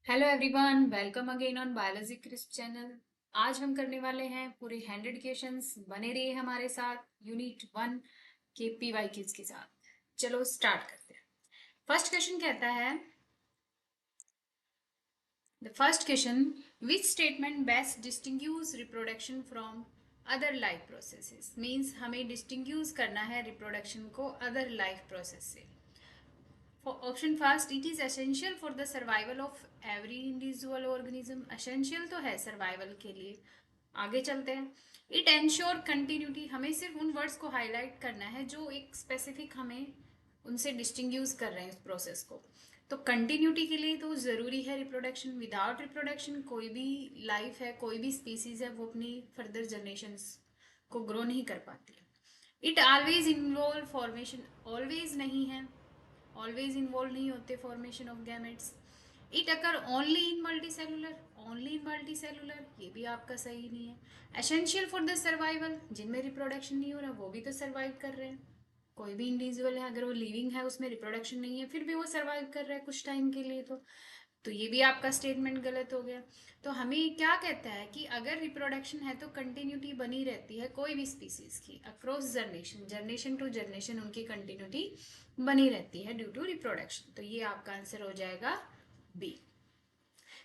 Hello everyone, welcome again on biology crisp channel. आज हम करने वाले हैं पूरे 100 क्वेश्चंस। बने रहिए हमारे साथ यूनिट 1 के पीवाई क्यूज के साथ। चलो स्टार्ट करते हैं। फर्स्ट क्वेश्चन कहता है, the first question, which statement best distinguishes reproduction from other life processes. Means हमें डिस्टिंग्यूज करना है रिप्रोडक्शन को अदर लाइफ प्रोसेस से। Option first, it is essential for the survival of every individual organism. Essential तो है survival के लिए। आगे चलते हैं। इट एंश्योर कंटिन्यूटी, हमें सिर्फ उन वर्ड्स को हाईलाइट करना है जो एक स्पेसिफिक हमें उनसे डिस्टिंग्यूज कर रहे हैं इस प्रोसेस को। तो कंटिन्यूटी के लिए तो जरूरी है रिप्रोडक्शन। विदाउट रिप्रोडक्शन कोई भी लाइफ है, कोई भी स्पीसीज है, वो अपनी फर्दर जनरेशन को ग्रो नहीं कर पाती है। It always involve formation, always नहीं है, ऑलवेज इन्वॉल्व नहीं होते formation of gametes. It occur only in multi cellular, only in multi cellular, ये भी आपका सही नहीं है। एसेंशियल फॉर द सर्वाइवल, जिनमें रिप्रोडक्शन नहीं हो रहा वो भी तो सर्वाइव कर रहे हैं। कोई भी इंडिविजुअल है, अगर वो लिविंग है, उसमें रिप्रोडक्शन नहीं है, फिर भी वो सर्वाइव कर रहा है कुछ टाइम के लिए, तो ये भी आपका स्टेटमेंट गलत हो गया। तो हमें क्या कहता है कि अगर रिप्रोडक्शन है तो कंटिन्यूटी बनी रहती है कोई भी स्पीसीज की across generation, generation to generation उनकी कंटिन्यूटी बनी रहती है ड्यू टू रिप्रोडक्शन। तो ये आपका आंसर हो जाएगा बी।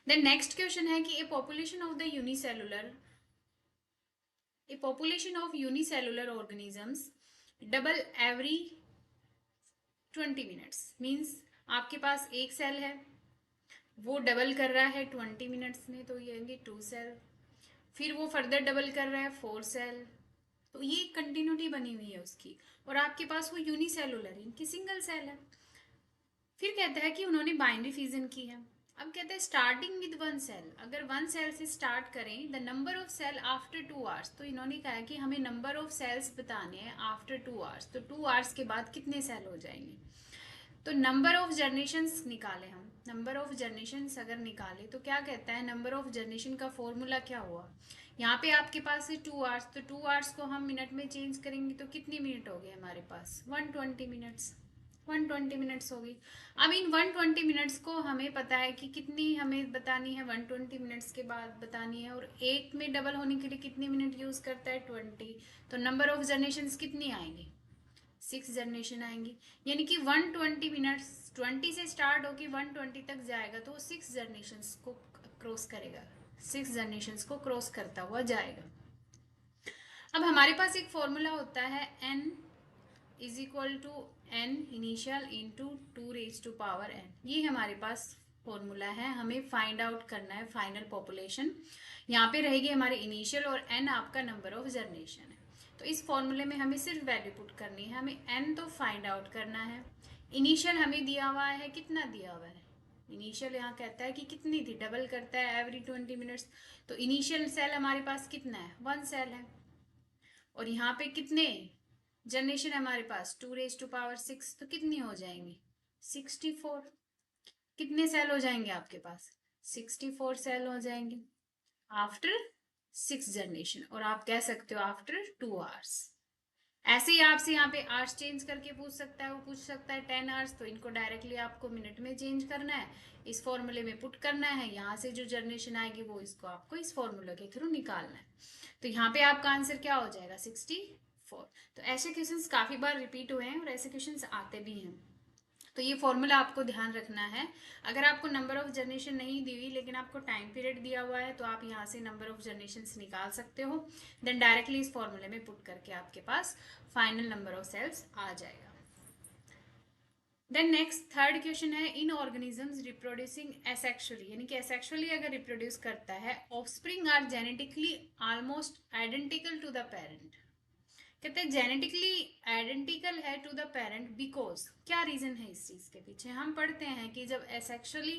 देन नेक्स्ट क्वेश्चन है कि ए population of unicellular organisms double every 20 minutes. Means आपके पास एक सेल है, वो डबल कर रहा है 20 मिनट्स में, तो ये होंगे 2 सेल। फिर वो फर्दर डबल कर रहा है 4 सेल। तो ये कंटिन्यूटी बनी हुई है उसकी। और आपके पास वो यूनिसेलुलर इनकी सिंगल सेल है। फिर कहता है कि उन्होंने बाइनरी फिजन की है। अब कहते हैं स्टार्टिंग विद 1 सेल, अगर 1 सेल से स्टार्ट करें, the number of cell after 2 hours. तो इन्होंने कहा है कि हमें नंबर ऑफ सेल्स बताने हैं आफ्टर 2 आवर्स। तो 2 आवर्स के बाद कितने सेल हो जाएंगे। तो नंबर ऑफ जनरेशन्स निकाले हम। नंबर ऑफ जनरेशन्स अगर निकाले तो क्या कहता है, नंबर ऑफ जनरेशन का फॉर्मूला क्या हुआ। यहाँ पे आपके पास है 2 आवर्स, तो 2 आवर्स को हम मिनट में चेंज करेंगे तो कितनी मिनट हो गए हमारे पास, 120 मिनट्स। 120 मिनट्स हो गई। अब इन 120 मिनट्स को हमें पता है कि कितनी हमें बतानी है, 120 मिनट्स के बाद बतानी है। और एक में डबल होने के लिए कितने मिनट यूज करता है, 20। तो नंबर ऑफ जनरेशन कितनी आएंगी, 6 जनरेशन आएंगी। यानी कि 120 मिनट्स, 20 से स्टार्ट होकर 120 तक जाएगा तो वो 6 जनरेशन को क्रॉस करेगा, 6 जनरेशन को क्रॉस करता हुआ जाएगा। अब हमारे पास एक फॉर्मूला होता है, n is equal to N initial into 2 raise to power n। ये हमारे पास फॉर्मूला है, हमें फाइंड आउट करना है फाइनल पॉपुलेशन। यहाँ पे रहेगी हमारे इनिशियल और n आपका नंबर ऑफ जनरेशन है। तो इस फॉर्मूले में हमें सिर्फ वैल्यू पुट करनी है, हमें n तो फाइंड आउट करना है। इनिशियल हमें दिया हुआ है, कितना दिया हुआ है, इनिशियल यहाँ कहता है कि कितनी थी, डबल करता है एवरी 20 मिनट्स। तो इनिशियल सेल हमारे पास कितना है, 1 सेल है। और यहाँ पे कितने जनरेशन है हमारे पास, 2 रेज टू पावर 6, तो कितनी हो जाएंगी, 64। कितने सेल हो जाएंगे आपके पास, 64 सेल हो जाएंगे आफ्टर 6 जनरेशन। और आप कह सकते हो आफ्टर 2 आवर्स। ऐसे ही आपसे यहाँ पे आवर्स चेंज करके पूछ सकता है, वो पूछ सकता है 10 आवर्स, तो इनको डायरेक्टली आपको मिनट में चेंज करना है, इस फॉर्मूले में पुट करना है। यहाँ से जो जनरेशन आएगी वो इसको आपको इस फॉर्मूले के थ्रू निकालना है। तो यहाँ पे आपका आंसर क्या हो जाएगा, 64। तो ऐसे क्वेश्चंस काफी बार रिपीट हुए हैं और ऐसे क्वेश्चंस आते भी हैं। तो ये फॉर्मूला आपको ध्यान रखना है। अगर आपको नंबर ऑफ जनरेशन नहीं दी हुई लेकिन आपको टाइम पीरियड दिया हुआ है तो आप यहाँ से नंबर ऑफ जनरेशन निकाल सकते हो। देन डायरेक्टली इस फॉर्मूले में पुट करके आपके पास फाइनल नंबर ऑफ सेल्स आ जाएगा। देन नेक्स्ट थर्ड क्वेश्चन है, इन ऑर्गेनिजम्स रिप्रोड्यूसिंग एसेक्सुअली, यानी कि एसेक्सुअली अगर रिप्रोड्यूस करता है, offspring are genetically almost identical to the parent. कहते हैं जेनेटिकली आइडेंटिकल है टू द पेरेंट बिकॉज, क्या रीजन है इस चीज के पीछे। हम पढ़ते हैं कि जब एसेक्सुअली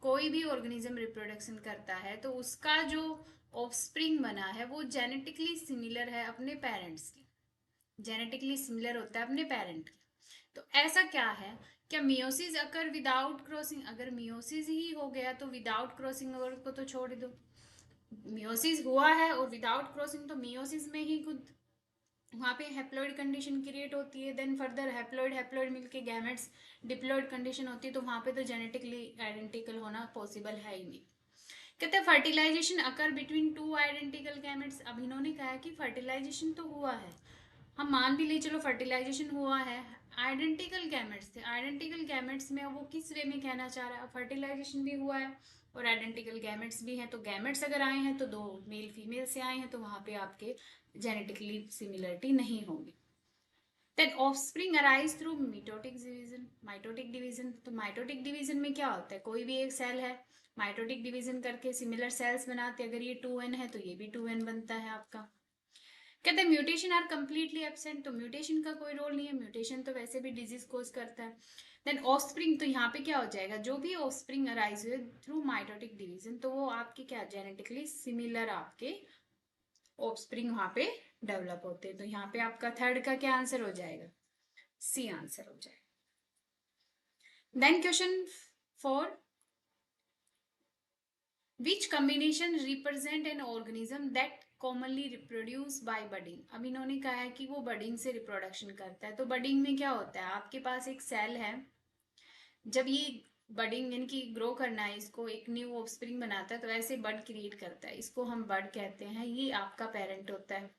कोई भी ऑर्गेनिज्म रिप्रोडक्शन करता है तो उसका जो ऑफस्प्रिंग बना है वो जेनेटिकली सिमिलर है अपने पेरेंट्स की, जेनेटिकली सिमिलर होता है अपने पेरेंट की। तो ऐसा क्या है, क्या मियोसिस अकर विदाउट क्रॉसिंग, अगर मियोसिस ही हो गया तो विदाउट क्रॉसिंग ओवर को तो छोड़ दो। मियोसिस हुआ है और विदाउट क्रॉसिंग तो मियोसिस में ही खुद वहाँ पे हैप्लॉइड कंडीशन क्रिएट होती है, देन फर्दर हैप्लॉइड हैप्लॉइड मिलके गैमेट्स डिप्लॉइड कंडीशन होती है, तो वहाँ पे तो जेनेटिकली आइडेंटिकल होना पॉसिबल है ही नहीं। कहते हैं fertilisation occur between two identical gametes. अब इन्होंने कहा है कि फर्टिलाइजेशन तो हुआ है, हम मान भी ले चलो फर्टिलाइजेशन हुआ है, आइडेंटिकल गैमेट्स थे, आइडेंटिकल गैमेट्स में वो किस वे में कहना चाह रहा है, फर्टिलाइजेशन भी हुआ है और आइडेंटिकल गैमेट्स भी हैं, तो गैमेट्स अगर आए हैं तो दो मेल फीमेल से आए हैं, तो वहां पे आपके जेनेटिकली सिमिलरिटी नहीं होगी। Then offspring arise through mitotic division, mitotic division. तो माइटोटिक डिवीजन में क्या होता है, कोई भी एक सेल है, माइटोटिक डिवीजन करके सिमिलर सेल्स बनाते हैं, अगर ये 2n है तो ये भी 2n बनता है आपका। कहते हैं म्यूटेशन आर कंप्लीटली एब्सेंट, तो म्यूटेशन का कोई रोल नहीं है, म्यूटेशन तो वैसे भी डिजीज कोज करता है। देन ऑफस्प्रिंग, तो यहाँ पे क्या हो जाएगा, जो भी ऑफस्प्रिंग अराइज हुए थ्रू माइटोटिक डिवीजन, तो वो आपके क्या जेनेटिकली सिमिलर आपके ऑफस्प्रिंग वहां पे डेवलप होते हैं। तो यहाँ पे आपका थर्ड का क्या आंसर हो जाएगा, सी आंसर हो जाएगा। Then question 4, which combination represent an organism that commonly reproduce by budding. अब इन्होंने कहा है कि वो बडिंग से रिप्रोडक्शन करता है, तो बडिंग में क्या होता है, आपके पास एक सेल है, जब ये बडिंग यानी कि ग्रो करना है, इसको एक न्यू ऑफस्प्रिंग बनाता है, तो ऐसे बड क्रिएट करता है, इसको हम बड कहते हैं, ये आपका पेरेंट होता है।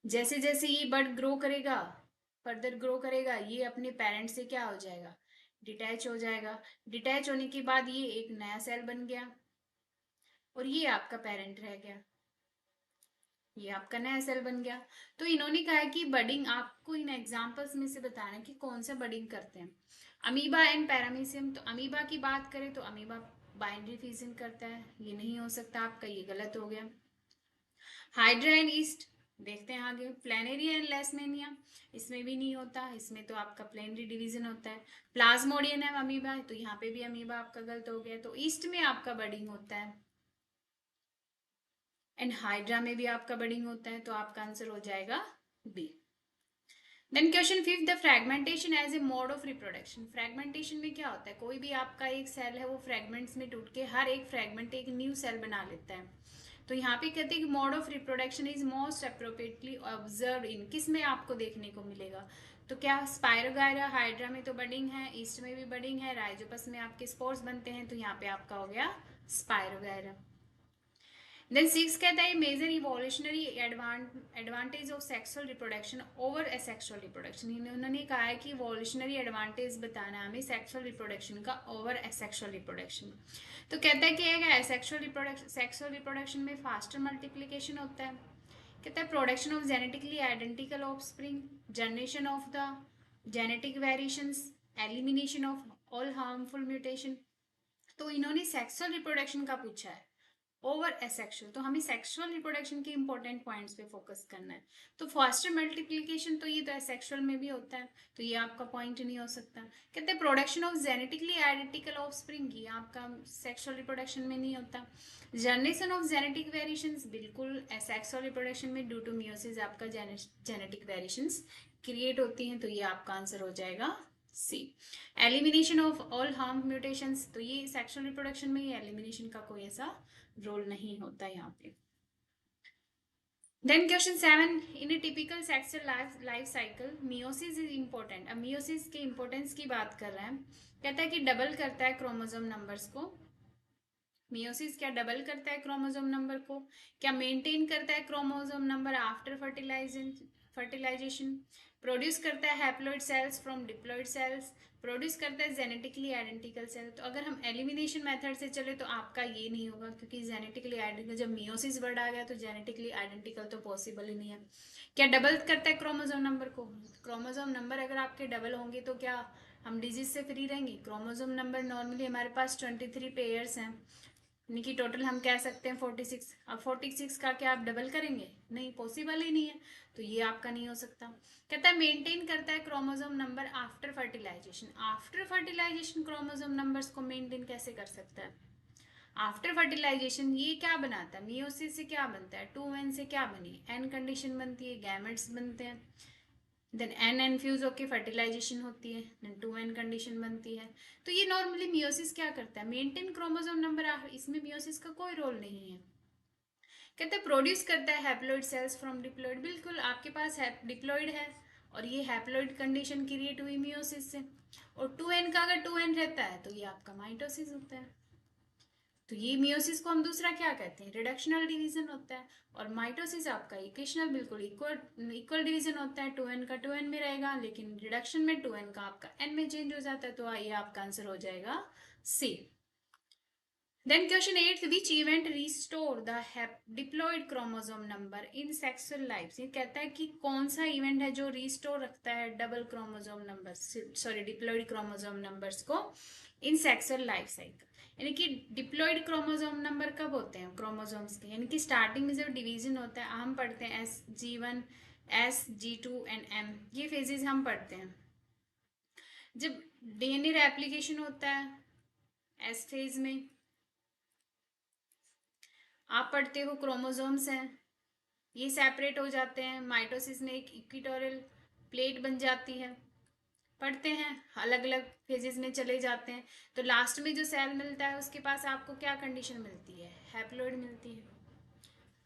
जैसे जैसे ये बड ग्रो करेगा, फर्दर ग्रो करेगा, ये अपने पेरेंट से क्या हो जाएगा, डिटैच हो जाएगा। डिटैच होने के बाद ये एक नया सेल बन गया और ये आपका पेरेंट रह गया, ये आपका नया सेल बन गया। तो इन्होंने कहा है कि बडिंग आपको इन एग्जांपल्स में से बताना है कि कौन सा बडिंग करते हैं। अमीबा एंड पैरामीशियम, तो अमीबा की बात करें तो अमीबा बाइंडरी फिजन करता है, ये नहीं हो सकता आपका, ये गलत हो गया। हाइड्रा एंड ईस्ट, देखते हैं आगे, प्लेनेरिया एंड लेसमेनिया, इसमें भी नहीं होता, इसमें तो आपका प्लेनरी डिवीजन होता है। प्लाज्मोडियम है अमीबा, तो यहाँ पे भी अमीबा आपका गलत हो गया, तो ईस्ट में आपका बडिंग होता है एंड हाइड्रा में भी आपका बडिंग होता है, तो आपका आंसर हो जाएगा B. Then question 5, the fragmentation as a mode of reproduction. Fragmentation में क्या होता है, कोई भी आपका एक सेल है वो फ्रेगमेंट्स में टूट के हर एक फ्रेगमेंट एक न्यू सेल बना लेता है। तो यहाँ पे कहते हैं कि mode of reproduction is most appropriately observe in, किस में आपको देखने को मिलेगा, तो क्या स्पायरोगायरा, हाइड्रा में तो बडिंग है, ईस्ट में भी बडिंग है, राइजोपस में आपके स्पोर्स बनते हैं, तो यहाँ पे आपका हो गया स्पायरोगायरा। देन 6 कहता है major evolutionary advantage of sexual reproduction over asexual reproduction. उन्होंने कहा है कि इवोल्यूशनरी एडवांटेज बताना हमें सेक्सुअल रिप्रोडक्शन का ओवर एसेक्सुअल रिप्रोडक्शन। तो कहता है कि एसेक्सुअल रिप्रोडक्शन, सेक्सुअल रिप्रोडक्शन में फास्टर मल्टीप्लिकेशन होता है। कहता है production of genetically identical offspring, generation of the genetic variations, elimination of all harmful mutation. तो इन्होंने सेक्सुअल रिप्रोडक्शन का पूछा है ओवर एसेक्सुअल, तो हमें सेक्सुअल रिप्रोडक्शन के इंपॉर्टेंट पॉइंट्स पे फोकस करना है। तो फास्टर मल्टीप्लिकेशन तो ये तो एसेक्सुअल में भी होता है, तो ये आपका पॉइंट नहीं हो सकता। कहते हैं production of genetically identical offspring, ये आपका सेक्सुअल रिप्रोडक्शन में नहीं होता। जनरेशन ऑफ जेनेटिक वेरिएशंस, बिल्कुल एसेक्सुअल रिप्रोडक्शन में ड्यू टू मियोसिस आपका जेनेटिक वेरिएशंस क्रिएट होती हैं, तो ये आपका आंसर हो जाएगा C. Elimination of all harm mutations, तो ये सेक्सुअल रिप्रोडक्शन में ये एलिमिनेशन का कोई ऐसा रोल नहीं होता यहाँ पे। Then question 7, in a typical sexual life cycle meiosis is important. अब मियोसिस के इंपॉर्टेंस की बात कर रहे हैं, कहता है कि डबल करता है क्रोमोसोम नंबर्स को। मियोसिस क्या डबल करता है क्रोमोसोम नंबर को, क्या मेंटेन करता है chromosome number after fertilisation, produce करता है haploid cells from diploid cells, produce करता है जेनेटिकली आइडेंटिकल सेल। तो अगर हम एलिमिनेशन मेथड से चले तो आपका ये नहीं होगा, क्योंकि जेनेटिकली आइडेंटिकल, जब मियोसिस वर्ड आ गया तो जेनेटिकली आइडेंटिकल तो पॉसिबल ही नहीं है। क्या डबल करता है क्रोमोसोम नंबर को, क्रोमोसोम नंबर अगर आपके डबल होंगे तो क्या हम डिजीज से फ्री रहेंगे। क्रोमोसोम नंबर नॉर्मली हमारे पास 23 पेयर्स हैं, यानी कि टोटल हम कह सकते हैं 46। अब 46 का क्या आप डबल करेंगे, नहीं, पॉसिबल ही नहीं है, तो ये आपका नहीं हो सकता। कहता है मेंटेन करता है chromosome number after fertilisation. After fertilisation chromosome numbers को मेंटेन कैसे कर सकता है, आफ्टर फर्टिलाइजेशन ये क्या बनाता है, मियोसिस से क्या बनता है, 2n से क्या बनी, एन कंडीशन बनती है, गैमेट्स बनते हैं, देन एन एनफ्यूज होके फर्टिलाइजेशन होती है, देन 2n कंडीशन बनती है। तो ये नॉर्मली मियोसिस क्या करता है, मेंटेन क्रोमोसोम नंबर, इसमें मियोसिस का कोई रोल नहीं है। कहते हैं प्रोड्यूस करता है हैप्लॉइड सेल्स फ्रॉम डिप्लॉइड। बिल्कुल, आपके पास डिप्लॉइड है और ये हैप्लॉइड कंडीशन क्रिएट हुई मियोसिस से, और 2n का अगर 2n रहता है तो ये आपका माइटोसिस होता है। तो ये मियोसिस को हम दूसरा क्या कहते हैं, रिडक्शनल डिवीजन होता है, और माइटोसिस आपका इक्वेशनल बिल्कुल इक्वल इक्वल डिवीजन होता है। 2n का 2n में रहेगा, लेकिन रिडक्शन में 2n का आपका n में चेंज हो जाता है। तो ये आपका आंसर हो जाएगा सी। Then question 8, which event restore the diploid chromosome number in sexual life? ये कहता है कि कौन सा इवेंट है जो रिस्टोर रखता है double chromosome number, sorry diploid chromosome numbers को इन सेक्सुअल लाइफ साइकिल। यानी कि डिप्लॉइड क्रोमोसोम नंबर कब होते हैं क्रोमोसोम्स के, यानी कि स्टार्टिंग में जब डिवीजन होता है, हम पढ़ते हैं SG1 SG2 एंड M, ये फेजेस हम पढ़ते हैं। जब DNA रेप्लिकेशन होता है S फेज में, आप पढ़ते हो क्रोमोसोम्स हैं, ये सेपरेट हो जाते हैं, माइटोसिस में एक इक्वेटोरियल प्लेट बन जाती है, पढ़ते हैं, अलग अलग फेजेस में चले जाते हैं। तो लास्ट में जो सेल मिलता है उसके पास आपको क्या कंडीशन मिलती है, हैप्लॉइड मिलती है।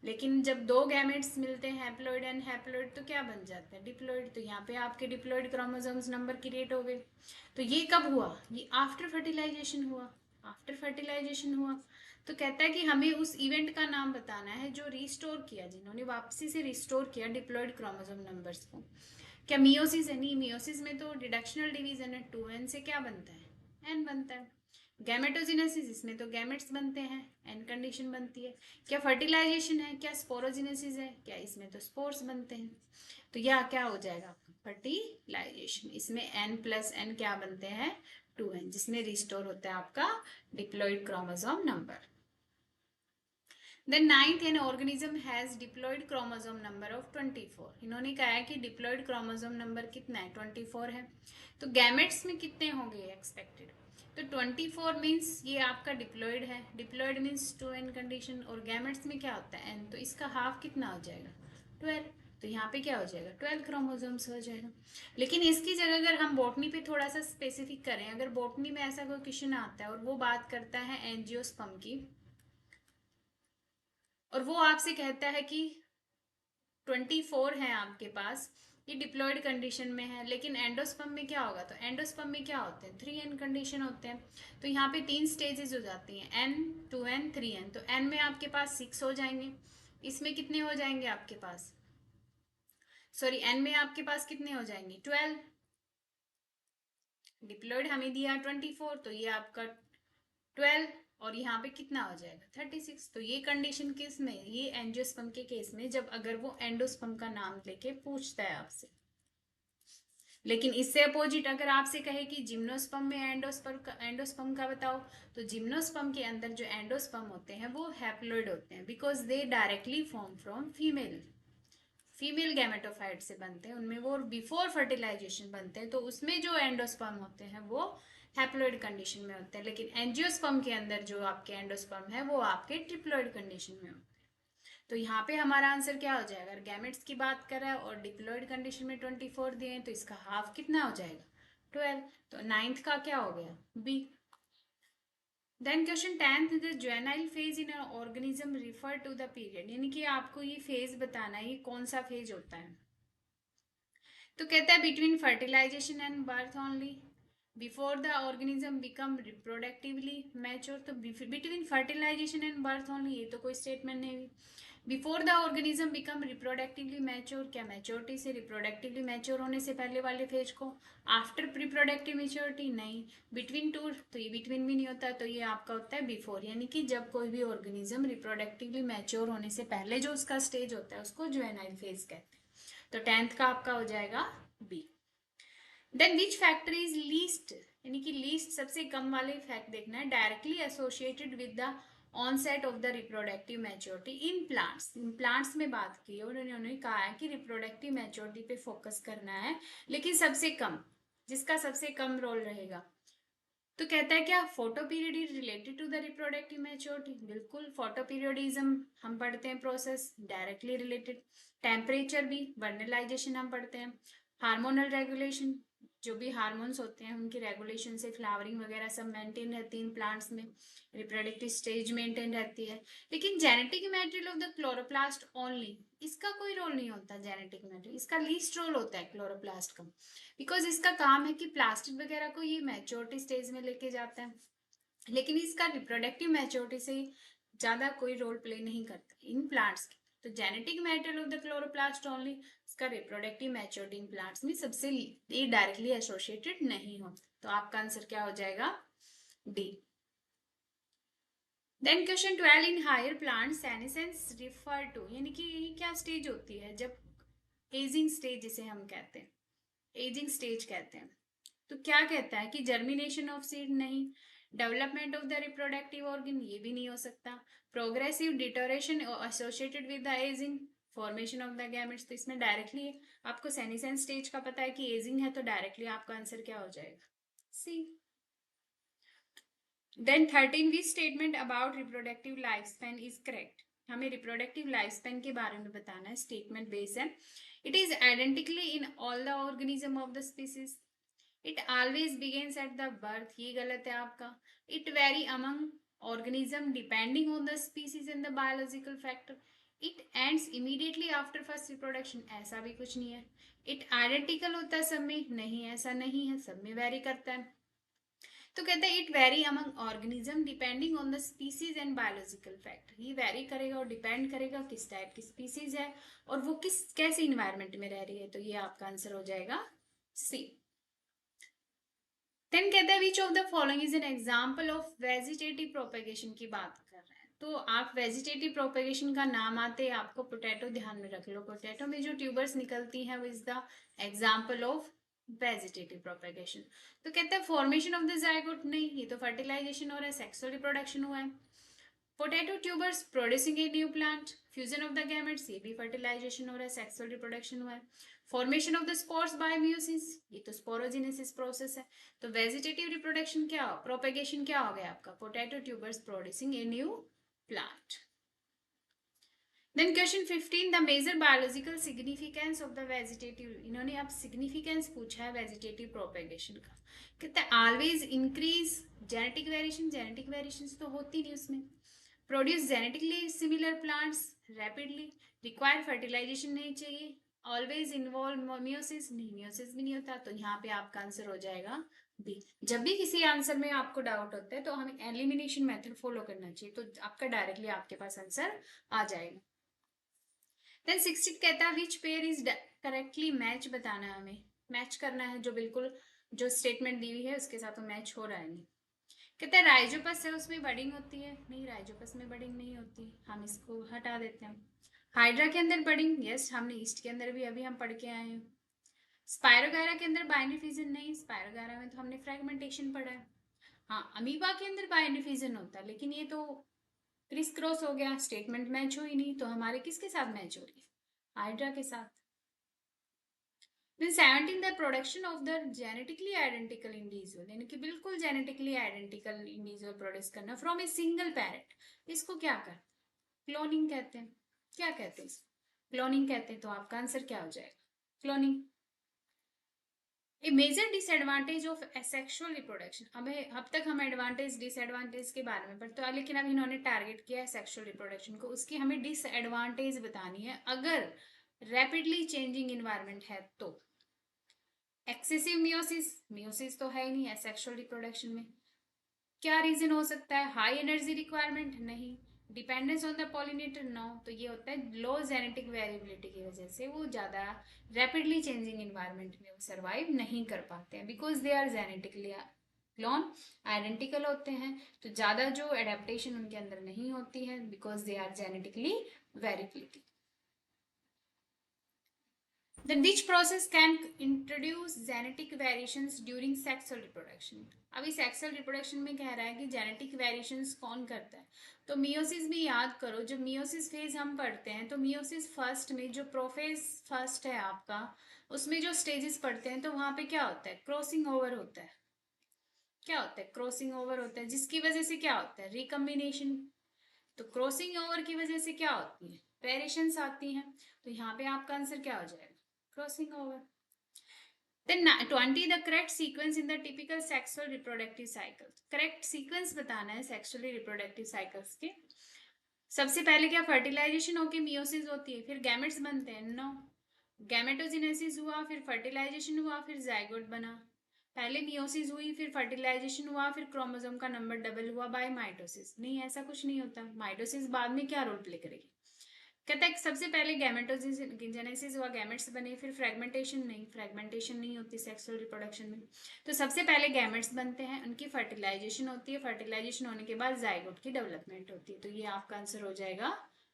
लेकिन जब दो गैमेट्स मिलते हैं हैप्लॉइड एंड हैप्लॉइड तो क्या बन जाता है, डिप्लॉइड। तो यहाँ पे आपके डिप्लॉइड क्रोमोसोम्स नंबर क्रिएट हो गए। तो ये कब हुआ, ये आफ्टर फर्टिलाइजेशन हुआ, आफ्टर फर्टिलाइजेशन हुआ। तो कहता है कि हमें उस इवेंट का नाम बताना है जो रिस्टोर किया, जिन्होंने वापसी से रिस्टोर किया डिप्लॉइड क्रोमोसोम नंबर्स को। क्या मियोसिस है, नहीं, मियोसिस में तो डिडक्शनल डिवीजन है, 2n से क्या बनता है, n बनता है। गैमेटोजेनेसिस, इसमें तो गैमेट्स बनते हैं, एन कंडीशन बनती है। क्या फर्टिलाइजेशन है, क्या स्पोरोजेनेसिस है, क्या इसमें तो स्पोर्स बनते हैं। तो यह क्या हो जाएगा, फर्टिलाइजेशन। इसमें n+n क्या बनते हैं, 2n, जिसमें रिस्टोर होता है आपका diploid chromosome number. Then ninth, an organism has diploid chromosome number of 24। इन्होंने कहा है कि डिप्लॉइड क्रोमोसोम नंबर कितना है, 24 है। तो गैमेट्स में कितने होंगे एक्सपेक्टेड, तो 24 मीन्स ये आपका डिप्लॉइड है, डिप्लॉइड मीन्स 2n कंडीशन, और गैमेट्स में क्या होता है n, तो इसका हाफ कितना हो जाएगा, 12। तो यहाँ पे क्या हो जाएगा, 12 क्रोमोसोम्स हो जाएगा। लेकिन इसकी जगह अगर हम बॉटनी पे थोड़ा सा स्पेसिफिक करें, अगर बॉटनी में ऐसा कोई क्वेश्चन आता है और वो बात करता है एंजियोस्पर्म की, और वो आपसे कहता है कि 24 है आपके पास, ये डिप्लॉयड कंडीशन में है, लेकिन एंडोस्पर्म में क्या होगा, तो एंडोस्पर्म में क्या होते हैं, 3n कंडीशन होते हैं। तो यहाँ पे 3 स्टेजेस हो जाती हैं, n 2n 3n। तो n में आपके पास 6 हो जाएंगे, इसमें कितने हो जाएंगे आपके पास, सॉरी n में आपके पास कितने हो जाएंगे, 12। डिप्लॉयड हमें दिया 24, तो ये आपका 12, और यहाँ पे कितना हो जाएगा 36। तो ये कंडीशन किस में, ये एंजियोस्पर्म के केस में, जब अगर वो एंडोस्पर्म का नाम लेके पूछता है आपसे। लेकिन इससे अपोजिट अगर आपसे कहे कि जिम्नोस्पर्म में एंडोस्पर्म का बताओ, तो जिम्नोस्पर्म के अंदर जो एंडोस्पर्म होते हैं वो हैप्लॉइड होते हैं, because they directly form from female gametophyte से बनते हैं, उनमें वो बिफोर फर्टिलाइजेशन बनते हैं। तो उसमें जो एंडोस्पर्म होते हैं वो हैप्लॉइड कंडीशन में होते हैं, लेकिन एंजियोस्पर्म के अंदर जो आपके एंडोस्पर्म है वो आपके ट्रिप्लॉइड कंडीशन में होते हैं। तो यहाँ पे हमारा आंसर क्या हो जाएगा, अगर गैमेट्स की बात करें और डिप्लॉइड कंडीशन में 24 दिए तो इसका हाफ कितना हो जाएगा, 12। तो नाइन्थ का क्या हो गया, B. Then question 10th, the juvenile phase in organism refer to the period, यानी कि आपको ये फेज बताना है, ये कौन सा फेज होता है। तो कहता है between fertilisation and birth only, before the organism become reproductively mature. तो between fertilisation and birth only, ये तो कोई स्टेटमेंट नहीं हुई। Before the organism become reproductively mature, क्या मैच्योरिटी से, रिप्रोडक्टिवली मैच्योर होने से पहले वाले फेज को। आफ्टर रिप्रोडक्टिव मैच्योरिटी नहीं। बिटवीन टू, तो ये बिटवीन भी नहीं होता, तो ये आपका होता है बिफोर, यानी कि जब कोई भी ऑर्गेनिज्म रिप्रोडक्टिवली मैच्योर होने से पहले जो उसका स्टेज होता है उसको जुवेनाइल फेज कहते हैं। तो 10th का आपका हो जाएगा B. Then which factor is least, यानी कि लीस्ट सबसे कम वाले फैक्ट देखना है, directly associated with the onset of the reproductive maturity in plants. इन प्लांट्स में बात की और उन्होंने कहा है कि रिप्रोडक्टिव मैच्योरिटी पे फोकस करना है, लेकिन सबसे कम, जिसका सबसे कम रोल रहेगा। तो कहता है क्या photoperiod is related to the reproductive maturity, बिल्कुल, फोटो पीरियडिज्म हम पढ़ते हैं प्रोसेस, डायरेक्टली रिलेटेड। टेम्परेचर भी, वर्नलाइजेशन हम पढ़ते हैं, हार्मोनल रेगुलेशन, जो भी हार्मोन्स होते हैं उनकी रेगुलेशन से फ्लावरिंग वगैरह सब मेंटेन रहती है इन प्लांट्स में, रिप्रोडक्टिव स्टेज मेंटेन रहती है। लेकिन genetic material of the chloroplast only, इसका कोई रोल नहीं होता जेनेटिक मटेरियल, इसका लीस्ट रोल होता है क्लोरोप्लास्ट का, बिकॉज इसका काम है कि प्लास्टिक वगैरह को ये मैच्योरिटी स्टेज में लेके जाता है, लेकिन इसका रिप्रोडक्टिव मैच्योरिटी से ज्यादा कोई रोल प्ले नहीं करता इन प्लांट्स की। तो genetic material of the chloroplast only, इसका रिप्रोडक्टिव मैच्योरिटी इन प्लांट्स में सबसे ये डायरेक्टली एसोसिएटेड नहीं होता। तो आपका आंसर क्या हो जाएगा? D. Then question 12, in higher plant senescence refer to, यानी कि ये क्या स्टेज होती है जब एजिंग स्टेज जिसे हम कहते हैं, एजिंग स्टेज कहते हैं। तो क्या कहता है कि जर्मिनेशन ऑफ सीड नहीं, development of the reproductive organ ये भी नहीं हो सकता, progressive deterioration associated with the ageing, formation of the gametes. तो इसमें डायरेक्टली आपको सेनिसेंस स्टेज का पता है कि एजिंग है, तो डायरेक्टली आपका आंसर क्या हो जाएगा? C. Then 13, which statement about reproductive life span is correct? हमें रिप्रोडक्टिव लाइफ स्पैन के बारे में बताना है, स्टेटमेंट बेस है। It is identically in all the organism of the species, it always begins at the birth, ये गलत है आपका। It vary among organism depending on the species and the biological factor, it ends immediately after first reproduction, ऐसा भी कुछ नहीं है। It identical होता है सब में, नहीं ऐसा नहीं है, सब में वेरी करता है। तो कहते हैं it vary among organism depending on the species and biological factor, ये वेरी करेगा और डिपेंड करेगा किस टाइप की स्पीसीज है और वो किस कैसे इन्वायरमेंट में रह रही है। तो ये आपका आंसर हो जाएगा सी। देन कहते हैं विच of the following is an example of vegetative propagation की बात कर रहे हैं। तो आप वेजिटेटिव प्रोपेगेशन का नाम आते हैं आपको पोटैटो ध्यान में रख लो, पोटैटो में जो ट्यूबर्स निकलती हैं वो is the example of vegetative propagation. तो कहते हैं फॉर्मेशन ऑफ द जायगोट, नहीं ये तो फर्टिलाइजेशन हो रहा है, सेक्सुअल रिप्रोडक्शन हुआ है। Potato tubers producing a new plant, fusion of the gametes, ये भी फर्टिलाइजेशन हो रहा है, सेक्सुअल रिप्रोडक्शन हुआ है। Formation of the spores bye meiosis, ये तो स्पोरोजेनेसिस प्रोसेस है। तो वेजिटेटिव रिप्रोडक्शन क्या हो, प्रोपेगेशन क्या हो गया आपका? Potato tubers producing a new plant. Then question 15, the major biological significance of the vegetative, इन्होंने अब सिग्निफिकेंस पूछा है वेजिटेटिव प्रोपेगेशन का। कहते हैं always increase genetic variation, genetic variation तो होती नहीं उसमें। Produce genetically similar plants rapidly, require fertilization नहीं चाहिए, ऑलवेज इन्वॉल्व मियोसिस, नहीं मियोसिस भी नहीं होता। तो यहाँ पे आपका आंसर हो जाएगा बी। जब भी किसी आंसर में आपको डाउट होता है तो हमें एलिमिनेशन मेथड फॉलो करना चाहिए, तो आपका डायरेक्टली आपके पास आंसर आ जाएगा। देन 16 कहता है which pair is correctly match, बताना है हमें, मैच करना है जो बिल्कुल जो स्टेटमेंट दी हुई है उसके साथ वो मैच हो रहा है नहीं। कहते हैं राइजोपस है उसमें बडिंग होती है, नहीं राइजोपस में बडिंग नहीं होती, हम इसको हटा देते हैं। हाइड्रा के अंदर बडिंग, यस हमने ईस्ट के अंदर भी अभी हम पढ़ के आए हैं। स्पायरोगायरा के अंदर बाइनरी फिजन, नहीं स्पायरोगायरा में तो हमने फ्रेगमेंटेशन पढ़ा है। हाँ अमीबा के अंदर बाइनरी फिजन होता है, लेकिन ये तो क्रिस क्रॉस हो गया, स्टेटमेंट मैच हो ही नहीं, तो हमारे किसके साथ मैच हो रही है? हाइड्रा के साथ। Then 17, the production of the genetically identical individual, यानी कि बिल्कुल genetically identical individual प्रोड्यूस करना from a single parent, इसको क्या कर क्लोनिंग कहते हैं। क्या कहते हैं इसको? क्लोनिंग कहते हैं। तो आपका आंसर क्या हो जाएगा? Cloning. A major disadvantage of asexual reproduction, अब तक हम एडवांटेज डिसएडवांटेज के बारे में पढ़ते हैं, लेकिन अब इन्होंने टारगेट किया है सेक्सुअल रिप्रोडक्शन को, उसकी हमें डिसएडवांटेज बतानी है अगर रैपिडली चेंजिंग इन्वायरमेंट है तो। एक्सेसिव मियोसिस, मियोसिस तो है ही नहीं एसेक्सुअल रिप्रोडक्शन में। क्या रीजन हो सकता है? हाई एनर्जी रिक्वायरमेंट, नहीं। Dependence on the pollinator, no. तो ये होता है लो जेनेटिक वेरिएबिलिटी की वजह से वो ज्यादा रैपिडली चेंजिंग इन्वायरमेंट में वो सर्वाइव नहीं कर पाते हैं, because they are genetically clone identical होते हैं, तो ज्यादा जो एडेप्टेशन उनके अंदर नहीं होती है because they are genetically variability. Then which process can introduce genetic variations during sexual reproduction? अभी सेक्सुअल रिप्रोडक्शन में कह रहा है कि जेनेटिक वेरिएशंस कौन करता है। तो मियोसिस भी याद करो, जब मियोसिस फेज हम पढ़ते हैं तो मियोसिस फर्स्ट में जो प्रोफेज फर्स्ट है आपका, उसमें जो स्टेजेस पढ़ते हैं तो वहां पे क्या होता है? क्रॉसिंग ओवर होता है। क्या होता है? क्रॉसिंग ओवर होता है, जिसकी वजह से क्या होता है? रिकम्बिनेशन। तो क्रॉसिंग ओवर की वजह से क्या होती है? वेरिएशंस आती हैं। तो यहाँ पे आपका आंसर क्या हो जाएगा? Crossing over. Then 20 the correct sequence in the typical sexual reproductive cycle. Correct sequence बताना है सेक्सुअली रिप्रोडक्टिव साइकिल्स के. सबसे पहले क्या फर्टिलाइजेशन होके मियोसिस होती है, फिर गैमेट्स बनते हैं. नो, गैमेटोजेनेसिस हुआ, फिर फर्टिलाइजेशन हुआ, फिर जाइगोट बना. पहले मियोसिस हुई, फिर फर्टिलाइजेशन हुआ, फिर क्रोमोसोम का नंबर डबल हुआ बाय माइटोसिस. नहीं, ऐसा कुछ नहीं होता. माइटोसिस बाद में क्या रोल प्ले करेगी. कहता है सबसे पहले गैमेटोजेनेसिस हुआ, गैमेट्स बने, फिर फ्रेगमेंटेशन. नहीं, फ्रेगमेंटेशन नहीं होती सेक्सुअल रिप्रोडक्शन में. तो सबसे पहले गैमेट्स बनते हैं, उनकी फर्टिलाइजेशन होती है, फर्टिलाइजेशन होने के बाद जाइगोट की डेवलपमेंट होती है. तो ये आपका आंसर हो जाएगा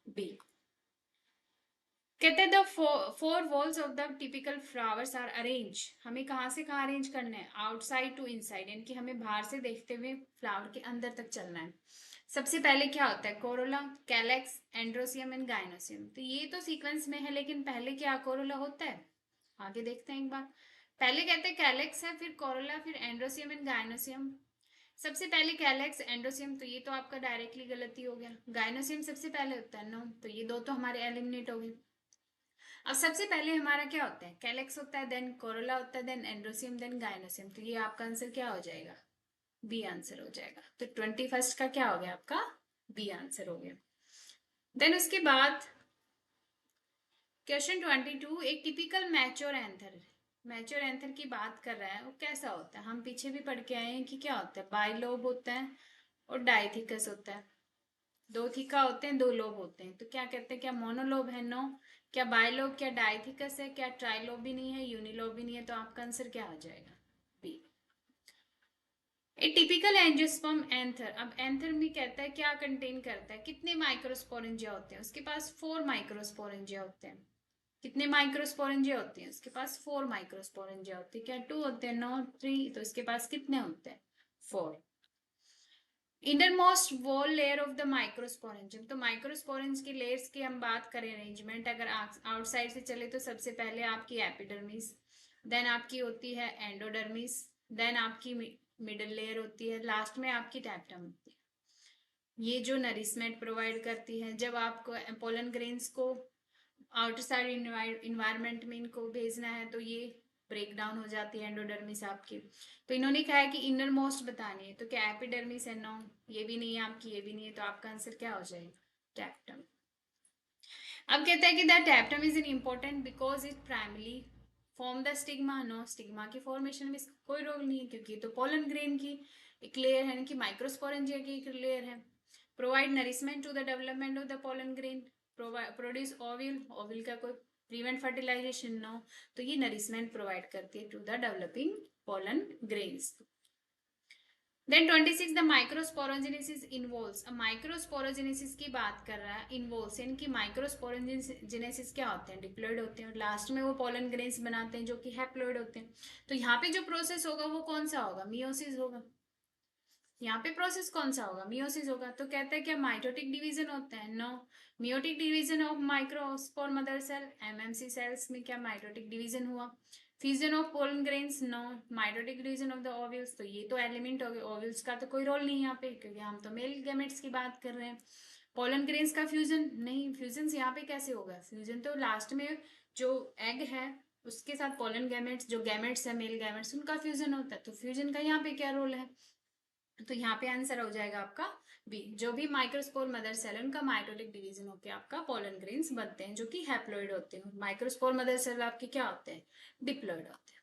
बी. कहते हैं the four whorls of the typical flowers are arrange. हमें कहाँ से कहाँ अरेंज करना है, आउटसाइड टू इनसाइड, यानी कि हमें बाहर से देखते हुए फ्लावर के अंदर तक चलना है. सबसे पहले क्या होता है, Corolla, calyx, androecium and gynoecium. तो ये तो सीक्वेंस में है, लेकिन पहले क्या कोरोला होता है, आगे देखते हैं एक बार. पहले कहते हैं कैलेक्स है, फिर कोरोला, फिर एंड्रोसियम एंड गाइनोसियम. सबसे पहले कैलेक्स, एंड्रोसियम, तो ये तो आपका डायरेक्टली गलती हो गया. गाइनोसियम सबसे पहले होता है. नो, तो ये दो तो हमारे एलिमिनेट हो गए. अब सबसे पहले हमारा क्या होता है, कैलेक्स होता है, देन कोरोला होता है, देन एंड्रोसियम, देन गाइनोसियम. तो ये आपका आंसर क्या हो जाएगा, बी आंसर हो जाएगा. तो 21st का क्या हो गया आपका, बी आंसर हो गया. देन उसके बाद क्वेश्चन 22, एक typical mature anther. Mature anther की बात कर रहा है, वो कैसा होता है. हम पीछे भी पढ़ के आए हैं कि क्या होता है, बाइलोब होता है और डाइथिकस होता है. दो थीका होते हैं, दो लोब होते हैं. तो क्या कहते हैं, क्या मोनोलोब है, नो. क्या बाइलोब, क्या डाइथिकस है, क्या ट्राइलोब भी नहीं है, यूनिलोब भी नहीं है. तो आपका आंसर क्या हो जाएगा, B. A typical angiosperm anther. अब एंथर में कहता है क्या कंटेन करता है, कितने माइक्रोस्पोरेंजिया होते हैं. उसके पास 4 माइक्रोस्पोरेंजिया होते हैं. कितने माइक्रोस्पोरेंजिया होते हैं, उसके पास 4 माइक्रोस्पोरेंजिया होते हैं. क्या 2 होते हैं, नो. 3. तो इसके पास कितने होते हैं, 4. Intermost wall layer of the microsporangium. तो माइक्रोस्पोरेंज की लेयर्स की हम बात करें अरेंजमेंट, अगर आउटसाइड से चले तो सबसे पहले आपकी एपिडर्मिस, देन आपकी होती है एंडोडर्मिस, देन आपकी मिडल लेयर होती है, लास्ट में आपकी टैप्टम होती है. ये जो नरिशमेंट प्रोवाइड करती है, जब आपको पोलन ग्रेन्स को आउटसाइड इन्वायरमेंट में इनको भेजना है तो ये ब्रेक डाउन हो जाती है एंडोडर्मिस आपकी. तो इन्होंने कहा है कि इनर मोस्ट बतानी है. तो क्या एपिडर्मिस है, नो, ये भी नहीं है आपकी, ये भी नहीं है. तो आपका आंसर क्या हो जाएगा, टैप्टम. अब कहता है कि the tapetum is an important because it primarily form the stigma. No, stigma की फॉर्मेशन में इसका कोई रोल नहीं है, क्योंकि ये तो पोलन ग्रेन की एक लेयर है, कि माइक्रोस्पोरेंजिया की एक लेयर है. Provide nourishment to the development of the pollen grain. Produce ovule, ovule का कोई प्रिवेंट फर्टिलाइजेशन, नो. तो ये नरिशमेंट प्रोवाइड करती है to the developing pollen grains. Then 26 the microsporogenesis involves. अब माइक्रोस्पोरोजेनेसिस की बात कर रहा है, इन्वॉल्व्स यानी कि माइक्रोस्पोरोजेनेसिस क्या होते हैं, डिप्लॉइड होते हैं, और लास्ट में वो पोलन ग्रेन्स बनाते हैं जो कि हैप्लॉइड होते हैं. तो यहाँ पे जो प्रोसेस होगा वो कौन सा होगा, मियोसिस होगा. यहाँ पे प्रोसेस कौन सा होगा, मियोसिस होगा. तो कहता है क्या माइटोटिक डिवीजन होता है, no. Meiotic division of microspore mother cell, MMC cells में क्या माइटोटिक डिवीजन हुआ. Fusion of pollen grains, no. Mitotic division of the ovules, तो ये तो एलिमेंट हो गए, ओव्यूल्स का तो कोई रोल नहीं यहाँ पे, क्योंकि हम तो मेल गैमेट्स की बात कर रहे हैं. पोलन ग्रेन्स का फ्यूजन नहीं, फ्यूजन यहाँ पे कैसे होगा, फ्यूजन तो लास्ट में जो एग है उसके साथ पोलन गैमेट्स, जो गैमेट्स है मेल गैमेट्स, उनका फ्यूजन होता है. तो फ्यूजन का यहाँ पे क्या रोल है. तो यहाँ पे आंसर हो जाएगा आपका बी. जो भी माइक्रोस्पोर मदर सेल उनका माइटोटिक डिवीजन होकर आपका पोलन ग्रेन्स बनते हैं जो कि हैप्लॉइड होते हैं. माइक्रोस्पोर मदर सेल आपके क्या होते हैं, डिप्लॉइड होते हैं.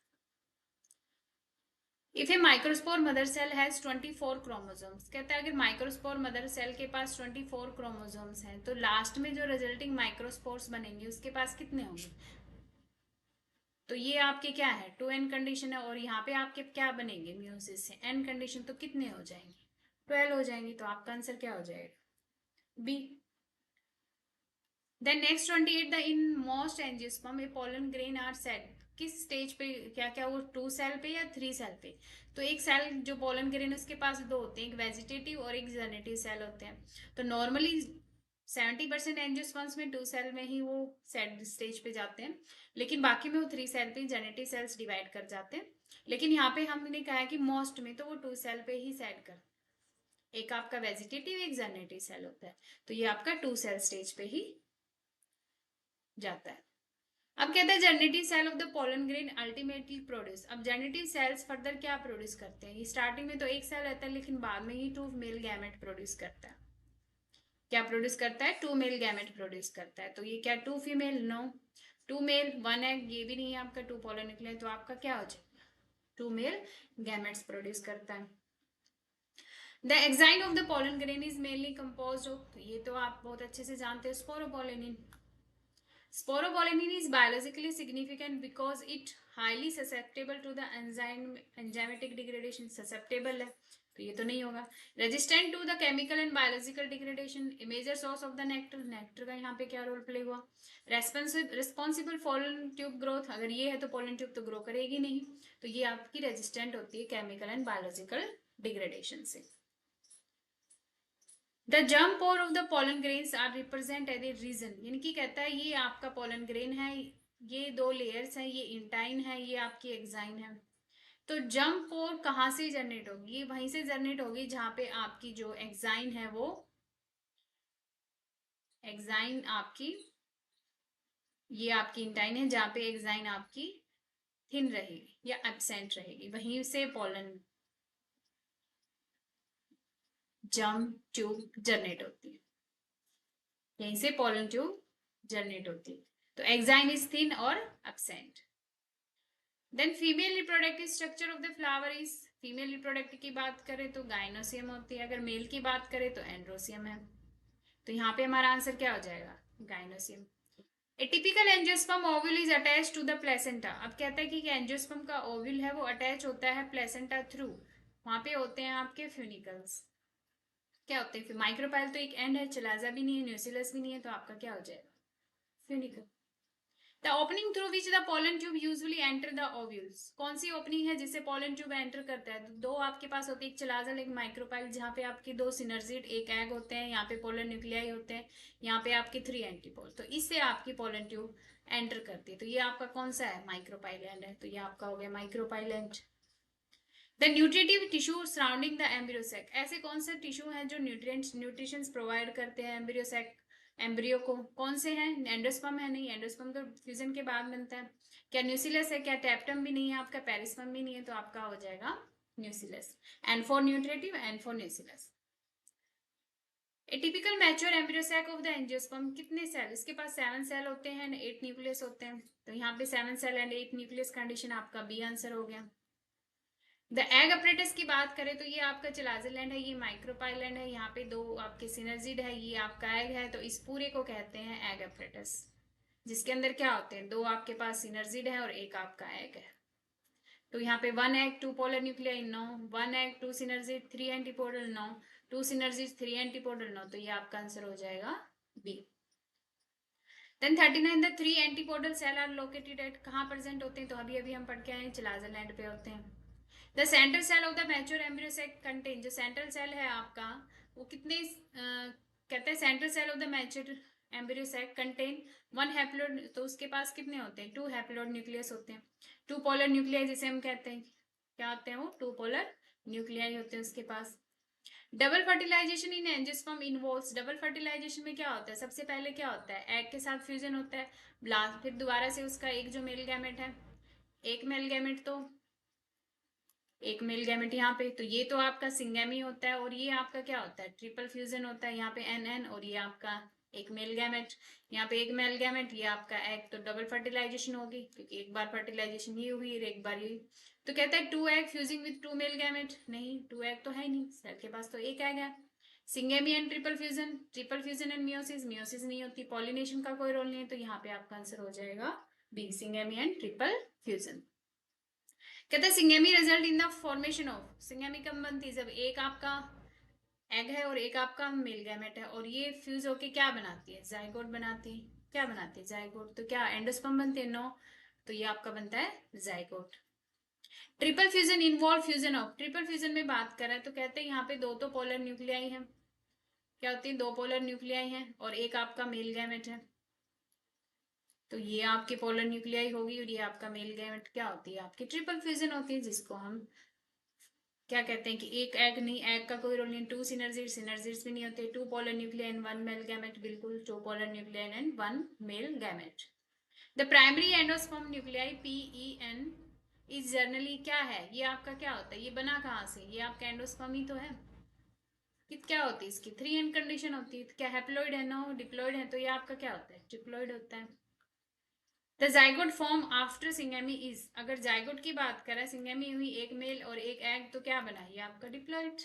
If a microspore mother cell has 24 chromosomes. कहता है अगर माइक्रोस्पोर मदर सेल के पास 24 क्रोमोसोम्स हैं तो लास्ट में जो रिजल्टिंग माइक्रोस्पोर्स बनेंगे उसके पास कितने होंगे. तो ये आपके क्या है, 2n कंडीशन है, और यहाँ पे आपके क्या बनेंगे म्यूसिस से n कंडीशन, तो कितने हो जाएंगे, 12 हो जाएंगे. तो आपका आंसर क्या हो जाएगा, B. Then next 28 the in most angiosperm a pollen grain are set. किस स्टेज पे, क्या क्या वो 2 सेल पे या 3 सेल पे. तो एक सेल जो पोलन ग्रेन उसके पास दो होते हैं, एक वेजिटेटिव और एक जेनेटिव सेल होते हैं. तो नॉर्मली 70% एंजियोस्पर्म्स में 2 सेल में ही वो सेट स्टेज पे जाते हैं, लेकिन बाकी में वो 3 सेल पे जेनेटिव सेल्स डिवाइड कर जाते हैं. लेकिन यहाँ पे हमने कहा है कि मोस्ट में तो वो 2 सेल पे ही सेट कर, एक आपका वेजिटेटिव एक जेनेटिव सेल होता है. तो ये आपका 2 सेल स्टेज पे ही जाता है. अब कहता है generative cell of the pollen grain ultimately produce. अब जनरेटिव सेल्स फर्दर क्या प्रोड्यूस करते हैं, ये स्टार्टिंग में तो एक सेल रहता है लेकिन बाद में ही 2 मेल गैमेट प्रोड्यूस करता है। क्या प्रोड्यूस करता है, 2 मेल गैमेट प्रोड्यूस करता है। तो ये क्या 2 फीमेल, नो, 2 मेल 1 एग, ये भी नहीं है आपका, 2 पोलन निकले, तो आपका क्या हो जाएगा, 2 मेल गैमेट्स प्रोड्यूस करता है। The exine of the pollen grain is mainly composed of, ये तो आप बहुत अच्छे से जानते हैं, sporopollenin. Sporopollenin is biologically significant because it highly susceptible to the enzymatic degradation. Susceptible है तो ये तो नहीं होगा। Resistant to the chemical and biological degradation. A major source of the nectar. Nectar का यहाँ पे क्या रोल प्ले हुआ? Responsible pollen tube growth. अगर ये है तो pollen tube तो grow करेगी नहीं, तो ये आपकी resistant होती है chemical and biological degradation से। The germ pore of the pollen grains are represent as a region, यानी कि कहता है ये आपका पोलन ग्रेन है, ये 2 लेयर्स हैं, ये इंटाइन है, ये आपकी एक्साइन है। तो जर्म पोर कहाँ से जनरेट होगी, ये वहीं से जनरेट होगी जहां पे आपकी जो एक्साइन है वो एक्साइन आपकी, ये आपकी इंटाइन है जहां पे एक्साइन आपकी थिन रहेगी या एब्सेंट रहेगी, वहीं से पोलन जर्म ट्यूब जनरेट होती है, यहीं से पोलन ट्यूब जनरेट होती है। तो एक्साइन इज थिन और absent. Then female reproductive structure of the flower is, female reproductive की बात करें तो गाइनोसियम होती है, अगर मेल की बात करें तो एंड्रोसियम है। तो यहाँ पे हमारा आंसर क्या हो जाएगा, gynoecium. A typical angiosperm ovule is attach to the placenta. अब कहता है कि एंजियोस्पर्म का ओव्यूल है वो अटैच होता है प्लेसेंटा थ्रू, वहां पे होते हैं आपके फ्यूनिकल्स, क्या होते हैं, माइक्रोपाइल तो एक एंड है, चिलाजा भी नहीं है, न्यूसिलस भी नहीं है, तो आपका क्या हो जाएगा, funicle. The opening through which the pollen tube usually enter the ovules, कौन सी ओपनिंग है जिससे पोलन ट्यूब एंटर करता है, तो 2 आपके पास होती है, एक चिलाजल एक माइक्रोपाइल, जहाँ पे आपके 2 सिनर्जिड एक एग होते हैं, यहाँ पे पोलर न्यूक्लियाई होते हैं, यहाँ पे आपके 3 एंटीपोल, तो इससे आपकी पोलन ट्यूब एंटर करती है। तो ये आपका कौन सा है, माइक्रोपाइल एंड है, तो ये आपका हो गया micropyle and. The nutritive tissue surrounding the embryo sac, ऐसे कौन से टिश्यू हैं जो न्यूट्रिशंस प्रोवाइड करते हैं एम्ब्रियोसेक, एम्ब्रियो को, कौन से हैं, एंडोस्पर्म है, नहीं एंडोस्पर्म तो फ्यूजन के बाद बनता है, क्या न्यूसिलस है, क्या टैप्टम भी नहीं है आपका, पेरिस्पर्म भी नहीं है, तो आपका हो जाएगा nucellus. An for nutritive, an for nucellus. A typical mature embryo sac of the angiosperm, कितने सेल, इसके पास 7 सेल होते हैं एंड 8 न्यूक्लियस होते हैं, तो यहाँ पे 7 सेल एंड 8 न्यूक्लियस कंडीशन आपका बी आंसर हो गया। द एग अपरेटस की बात करें तो ये आपका चिलाजिलैंड है, ये माइक्रोपाइलैंड है, यहाँ पे 2 आपके सिनर्जिड है, ये आपका एग है, तो इस पूरे को कहते हैं एग अपरेटस, जिसके अंदर क्या होते हैं, 2 आपके पास सिनर्जिड है और एक आपका एग है। तो यहाँ पे 1 egg 2 polar nuclei, no, 1 egg 2 synergid 3 antipodal, no, 2 synergid 3 antipodal, no, तो ये आपका आंसर हो जाएगा B. Then 39 the 3 antipodal cell are located at, कहाँ प्रेजेंट होते हैं, तो अभी अभी हम पढ़ के आए हैं, चिलाजिलैंड पे होते हैं। The central cell of the mature embryo sac contain, जो सेंट्रल सेल है आपका वो कितने कहते हैं, central cell of the mature embryo sac contain 1 haploid, तो उसके पास कितने होते हैं, 2 हैप्लोइड न्यूक्लियस होते हैं, 2 पोलर न्यूक्लियाई जिसे हम कहते हैं, क्या होते हैं वो 2 पोलर न्यूक्लियाई होते हैं उसके पास। Double fertilisation in angiosperm involves, double fertilisation में क्या होता है, सबसे पहले क्या होता है, एग के साथ फ्यूजन होता है, ब्लास्ट, फिर दोबारा से उसका एक जो मेल गैमेट है, एक मेल गैमेट, तो एक मेल गैमेट यहाँ पे, तो ये तो आपका सिंगेमी होता है, और ये आपका क्या होता है, ट्रिपल फ्यूजन होता है, यहाँ पे एन एन, और ये आपका एक मेल गैमेट, यहाँ पे एक मेल गैमेट, ये आपका एग, तो डबल फर्टिलाइजेशन होगी क्योंकि एक बार फर्टिलाइजेशन ये हुई और एक बार ये। तो कहता है 2 egg fusing with 2 male gamete, नहीं 2 एग तो है नहीं, सेल के पास तो एक एग है। Syngamy and triple fusion, triple fusion and meiosis, meiosis नहीं होती, पॉलिनेशन का कोई रोल नहीं है, तो यहाँ पे आपका आंसर हो जाएगा B, syngamy and triple fusion. कहते हैं syngamy result in the formation of, syngamy कब बनती है, जब एक आपका एग है और एक आपका मेल गैमेट है, और ये फ्यूज होके क्या बनाती है, जाइगोट बनाती है, क्या बनाती है, जाइगोट, तो क्या एंडोस्पर्म बनते हैं, नो, तो ये आपका बनता है zygote. Triple fusion involve fusion of, triple fusion में बात करें तो कहते हैं यहाँ पे 2 तो पोलर न्यूक्लियाई है, क्या होती है, 2 पोलर न्यूक्लियाई है और एक आपका मेल गैमेट है, तो ये आपकी पोलर न्यूक्लियाई होगी और ये आपका मेल गैमेट क्या होती है, आपकी ट्रिपल फ्यूजन होती है, जिसको हम क्या कहते हैं कि एक एग नहीं, एग का कोई रोल नहीं, 2 सिनर्जिड, सिनर्जिड्स भी नहीं होते, 2 पोलर न्यूक्लियन 1 मेल गैमेट, बिल्कुल 2 polar nucleon and 1 male gamete. The primary endosperm nuclei PEN is generally क्या है, ये आपका क्या होता है, ये बना कहाँ से, ये आपका एंडोस्पर्म ही तो है। कि क्या होती है इसकी 3 एंड कंडीशन होती है, क्या हैप्लॉइड है, नो डिप्लॉइड है, तो ये आपका क्या होता है, डिप्लॉइड होता है। The zygote form after syngamy is, अगर जाइगोट की बात करें, सिंगेमी हुई एक मेल और एक एग, तो क्या बना, ये आपका डिप्लॉइड,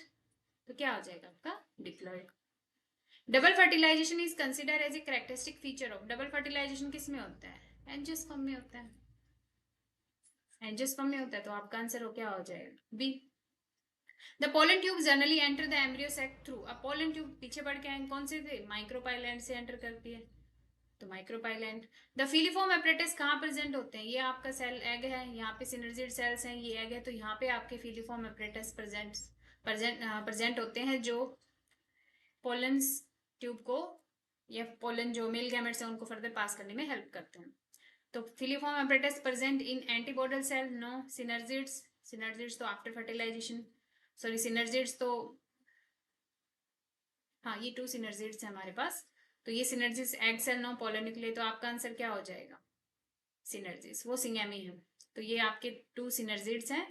तो क्या हो जाएगा आपका diploid. Double fertilization is consider as a characteristic feature of, double fertilization किस में होता है, एंजियोस्पर्म में होता है, एंजियोस्पर्म में होता है, तो आपका आंसर हो क्या हो जाएगा B. The pollen tube generally enter the embryo sac through, अब पोलन ट्यूब पीछे बढ़ के आए कौन से थे, माइक्रोपाइलैंड से एंटर करती है, तो माइक्रोपाइलैंड। द फिलीफॉर्म एपरेटस कहाँ प्रेजेंट होते हैं, ये आपका सेल एग है, यहाँ पे सिनर्जिड सेल्स हैं, ये एग है, तो यहाँ पे आपके फिलीफॉर्म एपरेटस प्रेजेंट होते हैं, जो पोलन ट्यूब को या पोलन जो मेल गैमेट्स हैं उनको फर्दर पास करने में हेल्प करते हैं। तो filiform apparatus present in antipodal cell, no. Synergids, synergids तो आफ्टर फर्टिलाइजेशन, सॉरी सिनर्जिड्स तो, हाँ ये 2 सिनर्जिड्स है हमारे पास, तो ये synergids egg cell no polar nuclear, तो आपका आंसर क्या हो जाएगा सिनर्जिस, वो सिंगेमी है। तो ये आपके 2 सिनर्जिड्स हैं,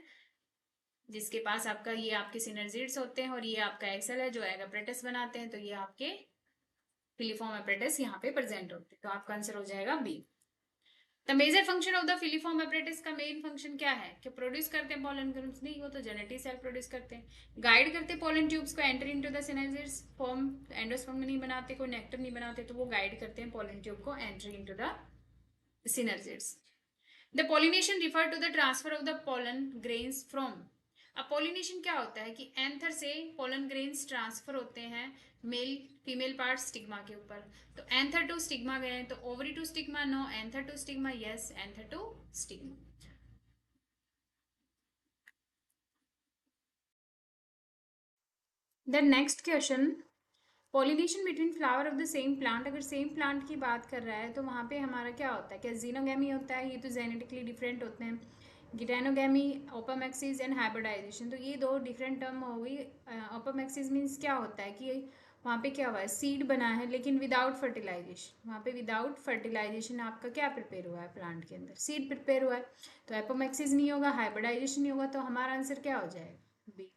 जिसके पास आपका ये आपके सिनर्जिड्स होते हैं, और ये आपका एग सेल है जो एग अपरेटस बनाते हैं, तो ये आपके फिलीफॉर्म अपरेटस यहाँ पे प्रेजेंट होते हैं, तो आपका आंसर हो जाएगा B. The major function of the filiform apparatus का मेन फंक्शन क्या है, कि प्रोड्यूस करते हैं पोलन ग्रेन्स, नहीं वो तो जेनेटिक सेल प्रोड्यूस करते हैं। गाइड करते हैं पोलन ट्यूब्स को enter into the synergids, form endosperm नहीं बनाते, कोई नेक्टर नहीं बनाते, तो वो गाइड करते हैं पोलन ट्यूब को enter into the synergids. The pollination refer to the transfer of the pollen grains from, अब पोलिनेशन क्या होता है कि एंथर से पोलन ग्रेन्स ट्रांसफर होते हैं मेल फीमेल पार्ट स्टिग्मा के ऊपर, तो एंथर टू स्टिग्मा गए, तो ovary to stigma no, anther to stigma yes, anther to stigma. The next question, pollination between flower of the same plant, अगर same plant की बात कर रहा है तो वहाँ पे हमारा क्या होता है, क्या जीनोगैमी होता है, ये तो जेनेटिकली डिफरेंट होते हैं। गिटेनोगैमी, ओपामैक्सिस एंड हाइब्रिडाइजेशन, तो ये 2 डिफरेंट टर्म हो गई। ओपामैक्सिस मीन्स क्या होता है कि वहाँ पे क्या हुआ है, सीड बना है लेकिन विदाउट फर्टिलाइजेशन, वहाँ पे विदाउट फर्टिलाइजेशन आपका क्या प्रिपेयर हुआ है, प्लांट के अंदर सीड प्रिपेयर हुआ है, तो एपोमैक्सिस नहीं होगा, हाइब्रिडाइजेशन नहीं होगा, तो हमारा आंसर क्या हो जाएगा B.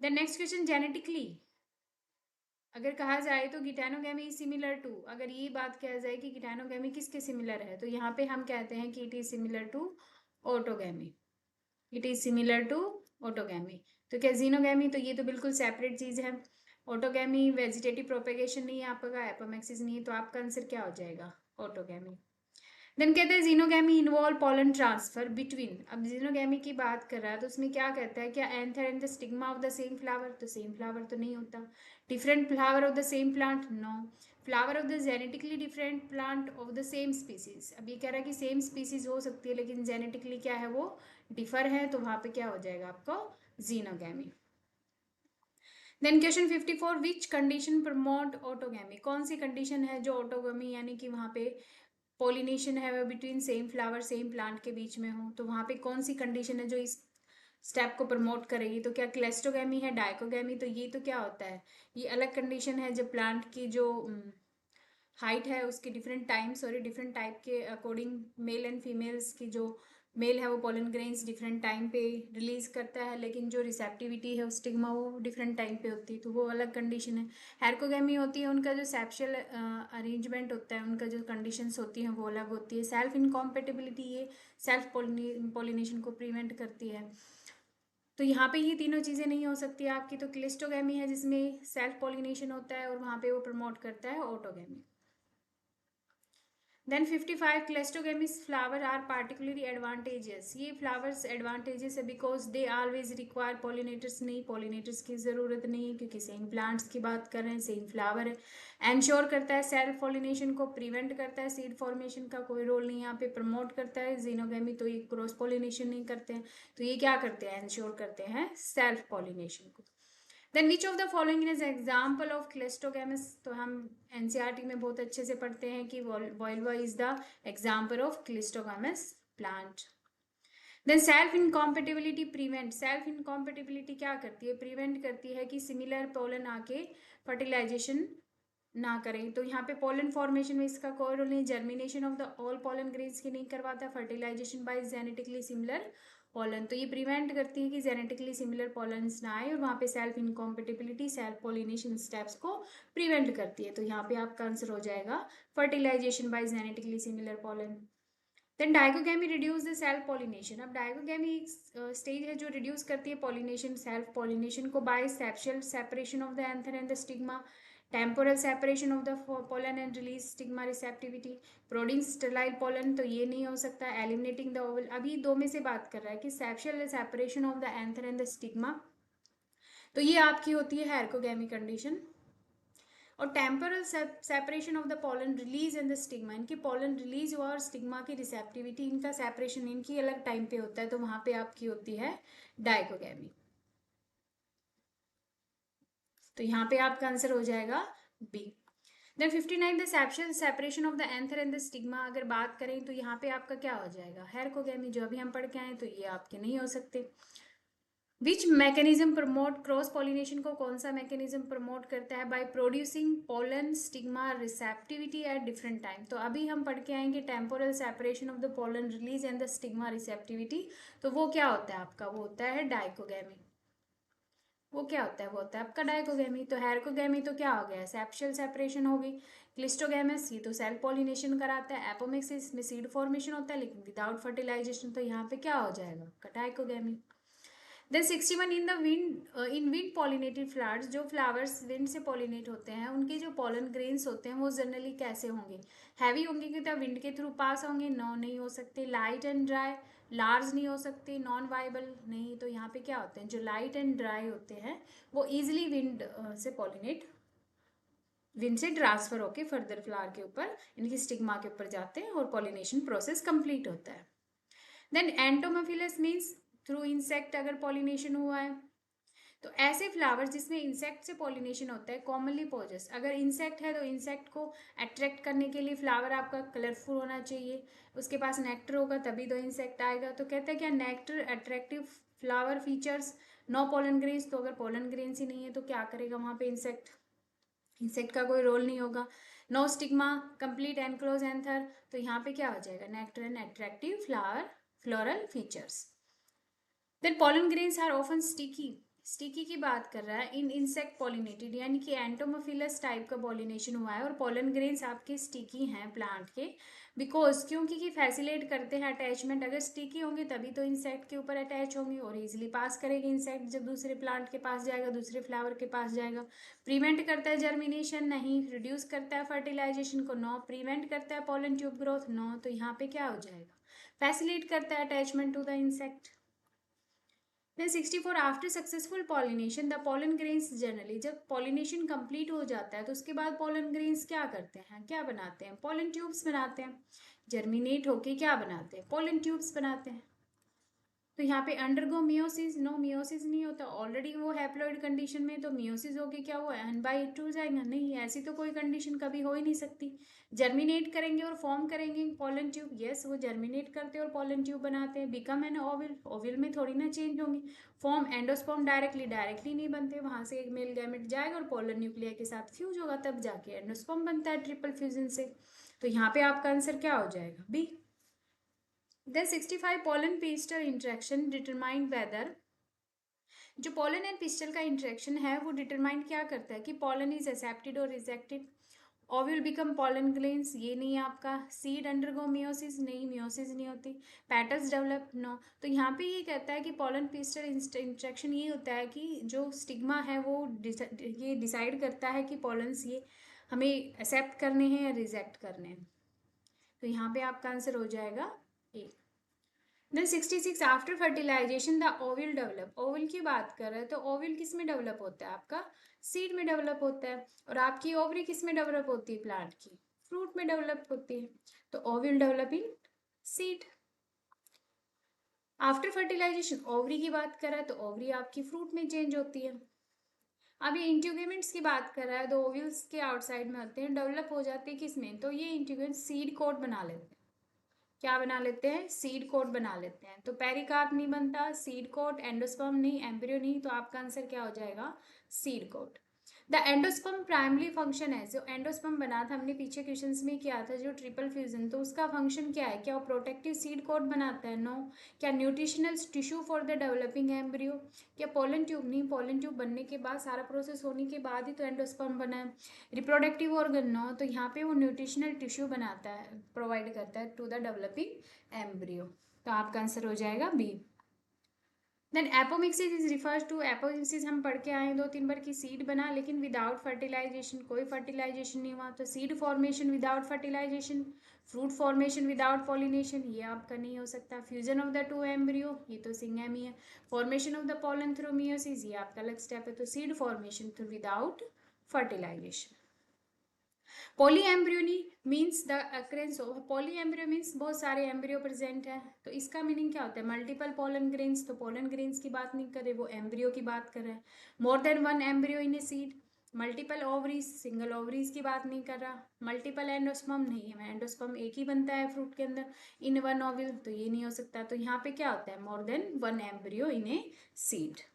The next question, genetically अगर कहा जाए तो गिटैनोगैमी सिमिलर टू, अगर ये बात कहा जाए कि गिटैनोगैमी किसके सिमिलर है, तो यहाँ पे हम कहते हैं कि it is similar to autogamy, it is similar to autogamy. तो क्या जीनोगैमी, तो ये तो बिल्कुल सेपरेट चीज है। ऑटोगैमी वेजिटेटिव प्रोपेगेशन नहीं है आपका, एपोमैक्सिस नहीं है, तो आपका आंसर क्या हो जाएगा ऑटोगैमी। देन कहते हैं xenogamy involve pollen transfer between, अब जीनोगैमी की बात कर रहा है तो उसमें क्या कहता है, क्या anther and the stigma of the same flower, तो सेम फ्लावर तो नहीं होता। Different flower of the same plant, no. Flower of the genetically different plant of the same species, अब ये कह रहा है कि सेम स्पीसीज हो सकती है लेकिन जेनेटिकली क्या है वो डिफर है, तो वहां पे क्या हो जाएगा आपको geitonogamy. Then question 54, which condition promote autogamy, कौन सी कंडीशन है जो ऑटोगैमी यानी कि वहां पे पोलिनेशन है between same flower same plant के बीच में हो, तो वहां पे कौन सी कंडीशन है जो इस स्टेप को प्रमोट करेगी, तो क्या क्लेस्टोगैमी है, डाइकोगैमी, तो ये तो क्या होता है, ये अलग कंडीशन है जब प्लांट की जो हाइट है उसके डिफरेंट टाइम्स और डिफरेंट टाइप के अकॉर्डिंग मेल एंड फीमेल्स की जो मेल है वो पोलन ग्रेन्स डिफरेंट टाइम पे रिलीज करता है, लेकिन जो रिसेप्टिविटी है स्टिग्मा वो डिफरेंट टाइम पे होती है, तो वो अलग कंडीशन है। हेरकोगैमी होती है, उनका जो सेप्शल अरेंजमेंट होता है, उनका जो कंडीशंस होती हैं वो अलग होती है। सेल्फ इनकॉम्पेटिबिलिटी, ये सेल्फ पोलिनेशन को प्रिवेंट करती है, तो यहाँ पे ये तीनों चीज़ें नहीं हो सकती आपकी, तो क्लिस्टोगैमी है जिसमें सेल्फ पोलिनेशन होता है और वहाँ पे वो प्रमोट करता है autogamy. Then 55, cleistogamous flower are particularly advantages, ये फ्लावर्स एडवांटेजेस है because they always require pollinators, नहीं पॉलिनेटर्स की ज़रूरत नहीं है क्योंकि सेम प्लांट्स की बात कर रहे हैं, सेम फ्लावर है। एंश्योर करता है सेल्फ पॉलिनेशन को, प्रिवेंट करता है सीड फॉर्मेशन का कोई रोल नहीं यहाँ पे, प्रमोट करता है जीनोगेमी, तो ये क्रॉस पॉलिनेशन नहीं करते हैं, तो ये क्या करते हैं, एंश्योर करते हैं सेल्फ पॉलिनेशन को। Then which of the following is example of cleistogamous, तो हम एनसीईआरटी में बहुत अच्छे से पढ़ते हैं कि volva is the example of cleistogamous plant. Then self incompatibility prevent, self incompatibility क्या करती है, प्रिवेंट करती है कि सिमिलर पोलन आके फर्टिलाइजेशन ना करें। तो यहाँ पे पोलन फॉर्मेशन में इसका कोई रोल नहीं, germination of the all pollen grains की नहीं करवाता, fertilization by genetically similar pollen, तो ये प्रिवेंट करती है कि जेनेटिकली सिमिलर पोलन्स ना आए और वहाँ पे self incompatibility, self pollination steps को प्रिवेंट करती है। तो यहाँ पे आपका आंसर हो जाएगा fertilisation by genetically similar pollen. Then dichogamy reduce the self pollination. अब डाइकोगेमी एक स्टेज है जो रिड्यूस करती है पॉलिनेशन, सेल्फ पॉलिनेशन को by spatial separation of the anther and the stigma, temporal separation of the pollen and release stigma receptivity, producing sterile pollen, तो ये नहीं हो सकता, एलिमिनेटिंग द ओवल। अभी दो में से बात कर रहा है कि spatial separation of the anther and the stigma, तो ये आपकी होती है हेरकोगेमी कंडीशन। और temporal separation of the pollen release and the stigma, इनकी पोलन रिलीज हुआ और स्टिग्मा की रिसेप्टिविटी, इनका सेपरेशन इनकी अलग टाइम पे होता है, तो वहां पे आपकी होती है डाइकोगेमी। तो यहाँ पे आपका आंसर हो जाएगा B. Then 59 the spatial separation of the anther and the stigma, अगर बात करें तो यहाँ पे आपका क्या हो जाएगा हेरकोगेमी, जो अभी हम पढ़ के आए, तो ये आपके नहीं हो सकते। Which mechanism promote cross pollination को, कौन सा मैकेनिज्म प्रमोट करता है, by producing pollen stigma receptivity at different time. तो अभी हम पढ़ के आएंगे temporal separation of the pollen release and the stigma receptivity, तो वो क्या होता है आपका, वो होता है डाइकोगेमी। वो क्या होता है, वो होता है आपका डाइकोगेमी। तो हेरकोगेमी तो क्या हो गया, सेप्शल सेपरेशन हो गई। क्लिस्टोगेमस ये तो सेल्फ पॉलिनेशन कराता है। एपोमिक्सिस में सीड फॉर्मेशन होता है लेकिन विदाउट फर्टिलाइजेशन, तो यहाँ पे क्या हो जाएगा dichogamy. Then 61 in the wind, in wind pollinated flowers, जो फ्लावर्स विंड से पॉलिनेट होते हैं उनके जो पॉलन ग्रेन्स होते हैं वो जनरली कैसे होंगे, हैवी होंगे कि विंड के थ्रू पास होंगे, नो नहीं हो सकते, लाइट एंड ड्राई, लार्ज नहीं हो सकते, नॉन वाइबल नहीं। तो यहाँ पे क्या होते हैं, जो लाइट एंड ड्राई होते हैं वो ईजिली विंड से पॉलिनेट, विंड से ट्रांसफर होके फर्दर फ्लावर के ऊपर, इनकी स्टिग्मा के ऊपर जाते हैं और पॉलिनेशन प्रोसेस कंप्लीट होता है। Then entomophilous means through insect अगर पॉलिनेशन हुआ है, तो ऐसे फ्लावर्स जिसमें इंसेक्ट से पॉलिनेशन होता है, कॉमनली पोजस। अगर इंसेक्ट है तो इंसेक्ट को अट्रैक्ट करने के लिए फ्लावर आपका कलरफुल होना चाहिए, उसके पास नेक्टर होगा तभी तो इंसेक्ट आएगा। तो कहते हैं क्या, nectar attractive flower features, no pollen grains, तो अगर पोलन ग्रेन्स ही नहीं है तो क्या करेगा वहाँ पे इंसेक्ट, इंसेक्ट का कोई रोल नहीं होगा। No stigma, complete enclose anther, तो यहाँ पे क्या हो जाएगा, nectar and attractive flower floral features. Then pollen grains are often sticky, sticky की बात कर रहा है इन इंसेक्ट पॉलिनेटेड, यानी कि एंटोमोफिलस टाइप का पॉलिनेशन हुआ है और पोलन ग्रेन्स आपके स्टिकी हैं प्लांट के, बिकॉज क्योंकि फैसिलेट करते हैं अटैचमेंट। अगर स्टिकी होंगे तभी तो इंसेक्ट के ऊपर अटैच होंगे और इजीली पास करेंगे इंसेक्ट, जब दूसरे प्लांट के पास जाएगा, दूसरे फ्लावर के पास जाएगा। प्रिवेंट करता है जर्मिनेशन, नहीं। रिड्यूस करता है फर्टिलाइजेशन को, नो। प्रिवेंट करता है पोलन ट्यूब ग्रोथ, नो। तो यहाँ पे क्या हो जाएगा, फैसिलेट करता है attachment to the insect. Then 64 after successful pollination the pollen grains generally, जब पॉलिनेशन कंप्लीट हो जाता है तो उसके बाद पोलन ग्रेन्स क्या करते हैं, क्या बनाते हैं, पोलन ट्यूब्स बनाते हैं। जर्मिनेट होके क्या बनाते हैं, पोलन ट्यूब्स बनाते हैं। तो यहाँ पे अंडरगो मियोसिस, नो मियोसिस नहीं होता, ऑलरेडी वो हैप्लॉइड कंडीशन में, तो मियोसिस होके क्या हुआ, n/2 हो जाएगा, नहीं, ऐसी तो कोई कंडीशन कभी हो ही नहीं सकती। जर्मिनेट करेंगे और फॉर्म करेंगे पोलन ट्यूब, यस वो जर्मिनेट करते हैं और पोलन ट्यूब बनाते हैं। बिकम एन ओविल, ओविल में थोड़ी ना चेंज होंगे। फॉर्म एंडोस्पर्म डायरेक्टली, डायरेक्टली नहीं बनते, वहां से एक मेल गैमेट जाएगा और पोलन न्यूक्लियर के साथ फ्यूज होगा तब जाके एंडोस्पर्म बनता है ट्रिपल फ्यूजन से। तो यहाँ पे आपका आंसर क्या हो जाएगा, B. Then 65 pollen pistil interaction determined whether, जो पोलन एंड पिस्टल का इंटरेक्शन है वो डिटरमाइन क्या करता है कि पोलन इज एक्सेप्टेड और rejected. Ovule become pollen grains, ये नहीं है आपका। सीड अंडरगो मियोसिस, नहीं, मियोसिस नहीं होती। Petals develop, no. तो यहाँ पे ये कहता है कि पोलन पिस्टल इंटरेक्शन ये होता है कि जो स्टिग्मा है वो ये डिसाइड करता है कि पोलन्स ये हमें एक्सेप्ट करने हैं या रिजेक्ट करने हैं। तो यहाँ पे आपका आंसर हो जाएगा A. Then 66 after fertilisation the ovule develop, ovule की बात कर रहे हैं तो ओव्यूल किस में डेवलप होता है आपका, सीड में डेवलप होता है। और आपकी ओवरी किस में डेवलप होती है, प्लांट की फ्रूट में डेवलप होती है। तो ovule develop in seed. After fertilization ovary की बात कर रहा है तो ओवरी आपकी फ्रूट में चेंज होती है। अब ये इंट्यूगेमेंट्स की बात कर रहा है तो ओव्यूल्स के आउटसाइड में होते हैं, डेवलप हो जाते हैं किस में, तो ये इंट्यूगेमेंट सीड कोट बना लेते हैं। क्या बना लेते हैं, सीड कोट बना लेते हैं। तो पेरिकार्प नहीं बनता, सीड कोट, एंडोस्पर्म नहीं, एम्ब्रियो नहीं, तो आपका आंसर क्या हो जाएगा, seed coat. The endosperm primary function है, जो एंडोस्पर्म बना था हमने पीछे क्वेश्चंस में किया था जो ट्रिपल फ्यूजन, तो उसका फंक्शन क्या है? क्या वो प्रोटेक्टिव सीड कोट बनाता है? नो। क्या nutritional tissue for the developing embryo? क्या पोलन ट्यूब? नहीं, पोलन ट्यूब बनने के बाद, सारा प्रोसेस होने के बाद ही तो एंडोस्पर्म बना है। Reproductive organ? नो। तो यहाँ पे वो न्यूट्रिशनल टिश्यू बनाता है, प्रोवाइड करता है टू द डेवलपिंग एम्ब्रियो। तो आपका आंसर हो जाएगा B. Then apomixis is refers to, apomixis हम पढ़ के आए 2-3 बार की सीड बना लेकिन विदाउट फर्टिलाइजेशन, कोई फर्टिलाइजेशन नहीं हुआ, तो seed formation without fertilisation, fruit formation without pollination, ये आपका नहीं हो सकता। Fusion of the two embryo, ये तो सिंगेमी है। Formation of the pollen through meiosis, ये आपका अलग स्टेप है। तो seed formation through without fertilisation. Polyembryony means the occurrence of, polyembryo means बहुत सारे एम्ब्रियो प्रेजेंट है, तो इसका मीनिंग क्या होता है? मल्टीपल पोलन ग्रेन्स, तो पोलन ग्रेन्स की बात नहीं कर रहे, वो एम्ब्रियो की बात कर रहे हैं। मोर than one embryo in a seed, multiple ovaries, single ovaries की बात नहीं कर रहा। मल्टीपल एंडोस्पर्म, नहीं है, एंडोस्पर्म एक ही बनता है फ्रूट के अंदर इन वन ओविल, तो ये नहीं हो सकता। तो यहाँ पे क्या होता है? More than one embryo in a seed.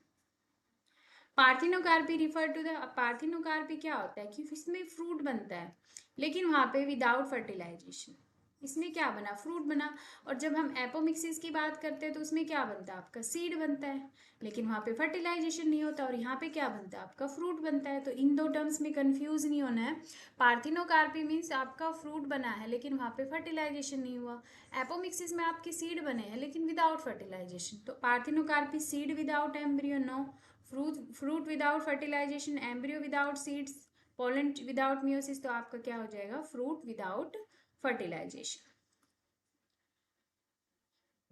Parthenocarpy refer to the, parthenocarpy क्या होता है कि इसमें फ्रूट बनता है लेकिन वहाँ पे विदाउट फर्टिलाइजेशन, इसमें क्या बना? फ्रूट बना। और जब हम एपोमिक्सिस की बात करते हैं तो उसमें क्या बनता है? आपका सीड बनता है, लेकिन वहाँ पे फर्टिलाइजेशन नहीं होता, और यहाँ पे क्या बनता है? आपका फ्रूट बनता है। तो इन दो टर्म्स में कंफ्यूज नहीं होना है। पार्थिनोकार्पी मीन्स आपका फ्रूट बना है लेकिन वहाँ पे फर्टिलाइजेशन नहीं हुआ। एपोमिक्सिस में आपके सीड बने हैं लेकिन विदाउट फर्टिलाइजेशन। तो parthenocarpy seed without embryo, no. Fruit without fertilization, embryo without seeds, pollen without meiosis, तो आपका क्या हो जाएगा? Fruit without fertilization.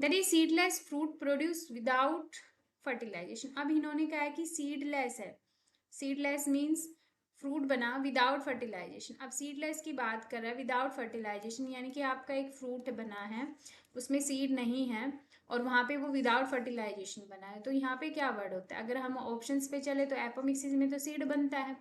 That is seedless fruit produce without fertilization. अब इन्होंने कहा है कि सीडलेस है, सीडलेस मीन्स फ्रूट बना विदाउट फर्टिलाइजेशन। अब सीडलेस की बात कर रहा है विदाउट फर्टिलाइजेशन, यानी कि आपका एक फ्रूट बना है उसमें सीड नहीं है और वहाँ पे वो विदाउट फर्टिलाइजेशन बना है, तो यहाँ पे क्या वर्ड होता है? अगर हम ऑप्शंस पे चले तो एपोमिक्सिस में तो सीड बनता है,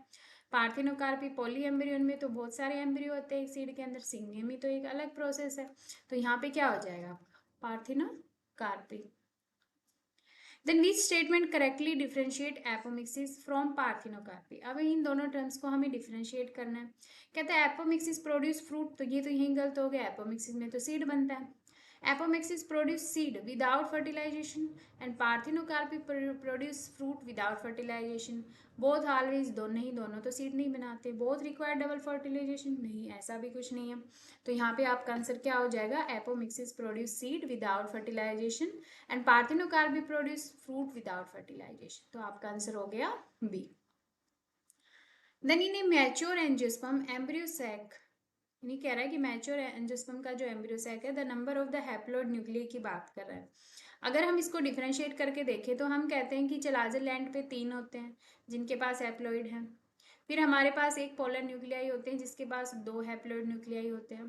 पार्थिनोकार्पी पॉलीएम्ब्रियन में तो बहुत सारे एम्ब्रियो होते हैं एक सीड के अंदर, सिंगेमी तो एक अलग प्रोसेस है। तो यहाँ पे क्या हो जाएगा? Parthenocarpy. Then which statement correctly differentiate apomixis from parthenocarpy? अब इन दोनों टर्म्स को हमें डिफरेंशिएट करना है। कहता है एपोमिक्सिस प्रोड्यूस फ्रूट, तो ये तो यहीं गलत हो गया, एपोमिक्सिस में तो सीड बनता है। Apomixis produce seed without fertilization and parthenocarpy produce fruit without fertilization. Both always, दोनों ही, दोनों तो सीड नहीं बनाते। बोथ रिक्वायर डबल फर्टिलाइजेशन, नहीं, ऐसा भी कुछ नहीं है। तो यहाँ पे आपका आंसर क्या हो जाएगा? Apomixis produce seed without fertilization and parthenocarpy produce fruit without fertilization. तो आपका आंसर हो गया B. Then in a mature angiosperm embryo sac, नहीं कह रहा है कि मैच्योर एंजियोस्पर्म का जो एम्ब्रियो सैक है the number of the haploid nuclei की बात कर रहा है। अगर हम इसको डिफरेंशिएट करके देखें तो हम कहते हैं कि चलाजर लैंड पे 3 होते हैं जिनके पास हैप्लोइड है, फिर हमारे पास एक पोलर न्यूक्लियाई होते हैं जिसके पास 2 हैप्लोइड न्यूक्लियाई होते हैं,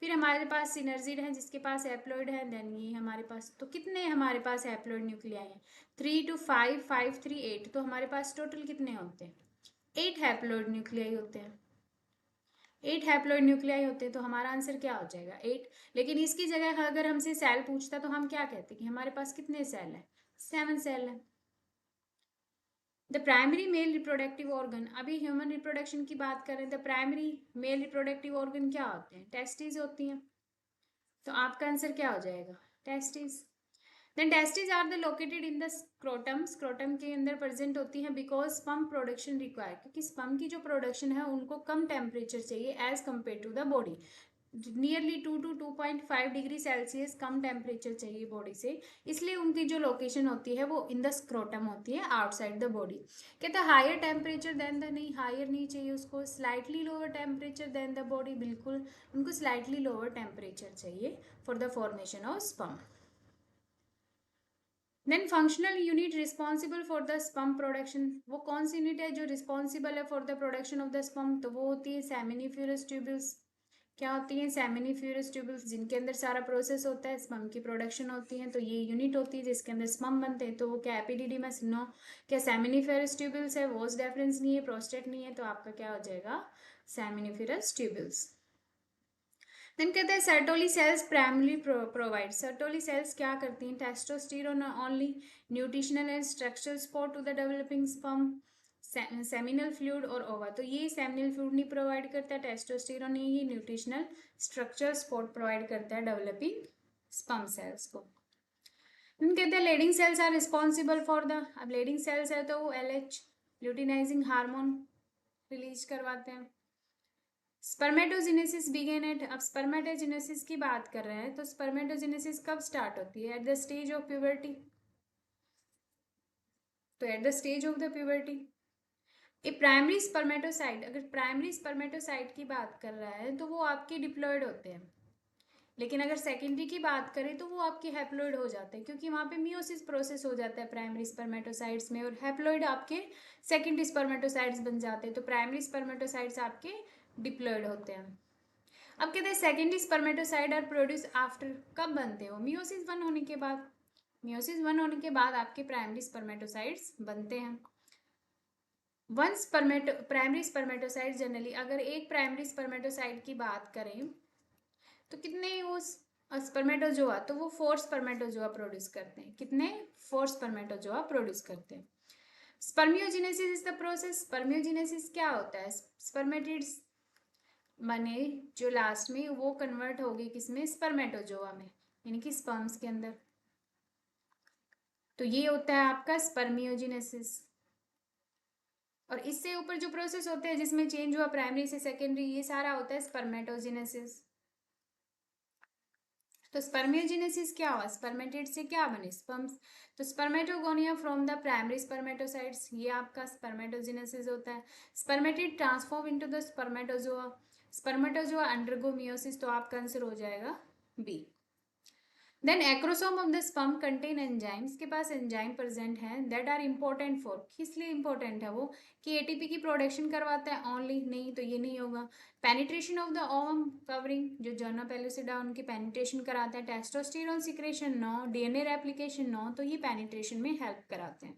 फिर हमारे पास सिनर्जिड है जिसके पास हैप्लोइड है, देन ये हमारे पास, तो कितने हमारे पास हैप्लोइड न्यूक्लियाई हैं? 3 to 5, 5 3 8, तो हमारे पास टोटल कितने होते हैं? 8 हैप्लोइड न्यूक्लियाई होते हैं, 8 हैप्लोइड न्यूक्लियाई होते हैं। तो हमारा आंसर क्या हो जाएगा? 8। लेकिन इसकी जगह अगर हमसे सेल पूछता तो हम क्या कहते कि हमारे पास कितने सेल है? 7 सेल है। The primary male reproductive organ, अभी ह्यूमन रिप्रोडक्शन की बात कर रहे हैं, the primary male reproductive organ क्या होते हैं? टेस्टिस होती हैं। तो आपका आंसर क्या हो जाएगा? Testis. Then testis are the located in the scrotum, scrotum के अंदर प्रेजेंट होती है बिकॉज स्पर्म प्रोडक्शन रिक्वायर, क्योंकि स्पर्म की जो प्रोडक्शन है उनको कम टेम्परेचर चाहिए as compare to the body, nearly 2 to 2.5 degree Celsius कम टेम्परेचर चाहिए बॉडी से, इसलिए उनकी जो लोकेशन होती है वो इन द स्क्रोटम होती है आउटसाइड द बॉडी। कहते हैं हायर टेम्परेचर देन द, नहीं, हायर नहीं चाहिए उसको, slightly lower temperature than the body, बिल्कुल उनको स्लाइटली लोअर टेम्परेचर चाहिए for the formation of sperm. Then functional unit responsible for the sperm production, वो कौन सी यूनिट है जो रिस्पॉन्सिबल है for the production of the sperm? तो वो होती है सेमिनिफ्यूरस ट्यूब्यूल्स। क्या होती हैं? सेमिनिफ्यूरस ट्यूब्यूल्स, जिनके अंदर सारा प्रोसेस होता है, स्पर्म की प्रोडक्शन होती है, तो ये यूनिट होती है जिसके अंदर स्पर्म बनते हैं। तो वो क्या एपिडिडिमस? नो। क्या सेमिनिफेरस ट्यूब्यूल्स है? वॉस डेफरेंस नहीं है, प्रोस्टेट नहीं है, तो आपका क्या हो जाएगा? Seminiferous tubules. देन कहते हैं Sertoli cells primary provide, Sertoli cells क्या करती हैं? Testosterone only nutritional and structural support to the developing sperm. Seminal fluid और ओवा। तो ये सेमिनल फ्लूइड नहीं प्रोवाइड करता, टेस्टोस्टेरोन ही न्यूट्रिशनल स्ट्रक्चर सपोर्ट प्रोवाइड करता है डेवलपिंग स्पर्म सेल्स को। हम कहते हैं Leydig cells are responsible for the, अब लेडिंग सेल्स है तो वो LH ल्यूटिनाइजिंग हार्मोन रिलीज करवाते हैं। स्पर्मेटोजेनेसिस बिगेन एट, अब स्पर्मेटोजेनेसिस की बात कर रहे हैं तो स्पर्मेटोजेनेसिस कब स्टार्ट होती है? At the stage of puberty. तो at the stage of the puberty a primary spermatocyte, अगर प्राइमरी स्पर्मेटोसाइट की बात कर रहा है तो वो आपके डिप्लॉयड होते हैं, लेकिन अगर सेकेंडरी की बात करें तो वो आपके हैप्लॉइड हो जाते हैं, क्योंकि वहाँ पे मियोसिस प्रोसेस हो जाता है प्राइमरी स्पर्मेटोसाइट्स में, और हैप्लॉइड आपके सेकेंडरी स्पर्मेटोसाइट्स बन जाते हैं। तो प्राइमरी स्पर्मेटोसाइट्स आपके डिप्लॉयड होते हैं। अब कहते हैं secondary spermatocyte are produce after, कब बनते हो? मियोसिस 1 होने के बाद। मियोसिस 1 होने के बाद आपके प्राइमरी स्पर्मेटोसाइट्स बनते हैं। वन प्राइमरी स्पर्मेटोसाइट जनरली, अगर एक प्राइमरी स्पर्मेटोसाइट की बात करें तो कितने वो स्पर्मेटोजोआ, तो वो 4 स्पर्मेटोजोआ प्रोड्यूस करते हैं। कितने? 4 स्पर्मेटोजोआ प्रोड्यूस करते हैं। Spermiogenesis is the process, spermiogenesis क्या होता है? स्पर्मेटिड्स बने जो लास्ट में वो कन्वर्ट हो गए किसमें? स्पर्मेटोजोआ में, यानी कि स्पर्म्स के अंदर। तो ये होता है आपका स्पर्मियोजेनेसिस। और इससे ऊपर जो प्रोसेस होते हैं जिसमें चेंज हुआ प्राइमरी से सेकेंडरी, ये सारा होता है स्पर्मेटोजेनेसिस। तो स्पर्मियोजेनेसिस क्या हुआ? स्पर्मेटिड से क्या बने? स्पर्म्स। तो spermatogonia from the primary spermatocytes, ये आपका स्पर्मेटोजेनेसिस होता है। Spermatid transform into the spermatozoa, spermatozoa undergo meiosis, तो आपका आंसर हो जाएगा B. Then acrosome of the sperm contain enzymes, के पास एंजाइम प्रेजेंट है दैट आर इंपॉर्टेंट फॉर, किस लिए इंपॉर्टेंट है वो? कि एटीपी की प्रोडक्शन करवाता है ओनली? नहीं, तो ये नहीं होगा। Penetration of the ovum covering, जो जर्ना पेलुसिडा उनकी पेनिट्रेशन कराता है। Testosterone secretion no, DNA replication no, तो ये पेनिट्रेशन में हेल्प कराते हैं।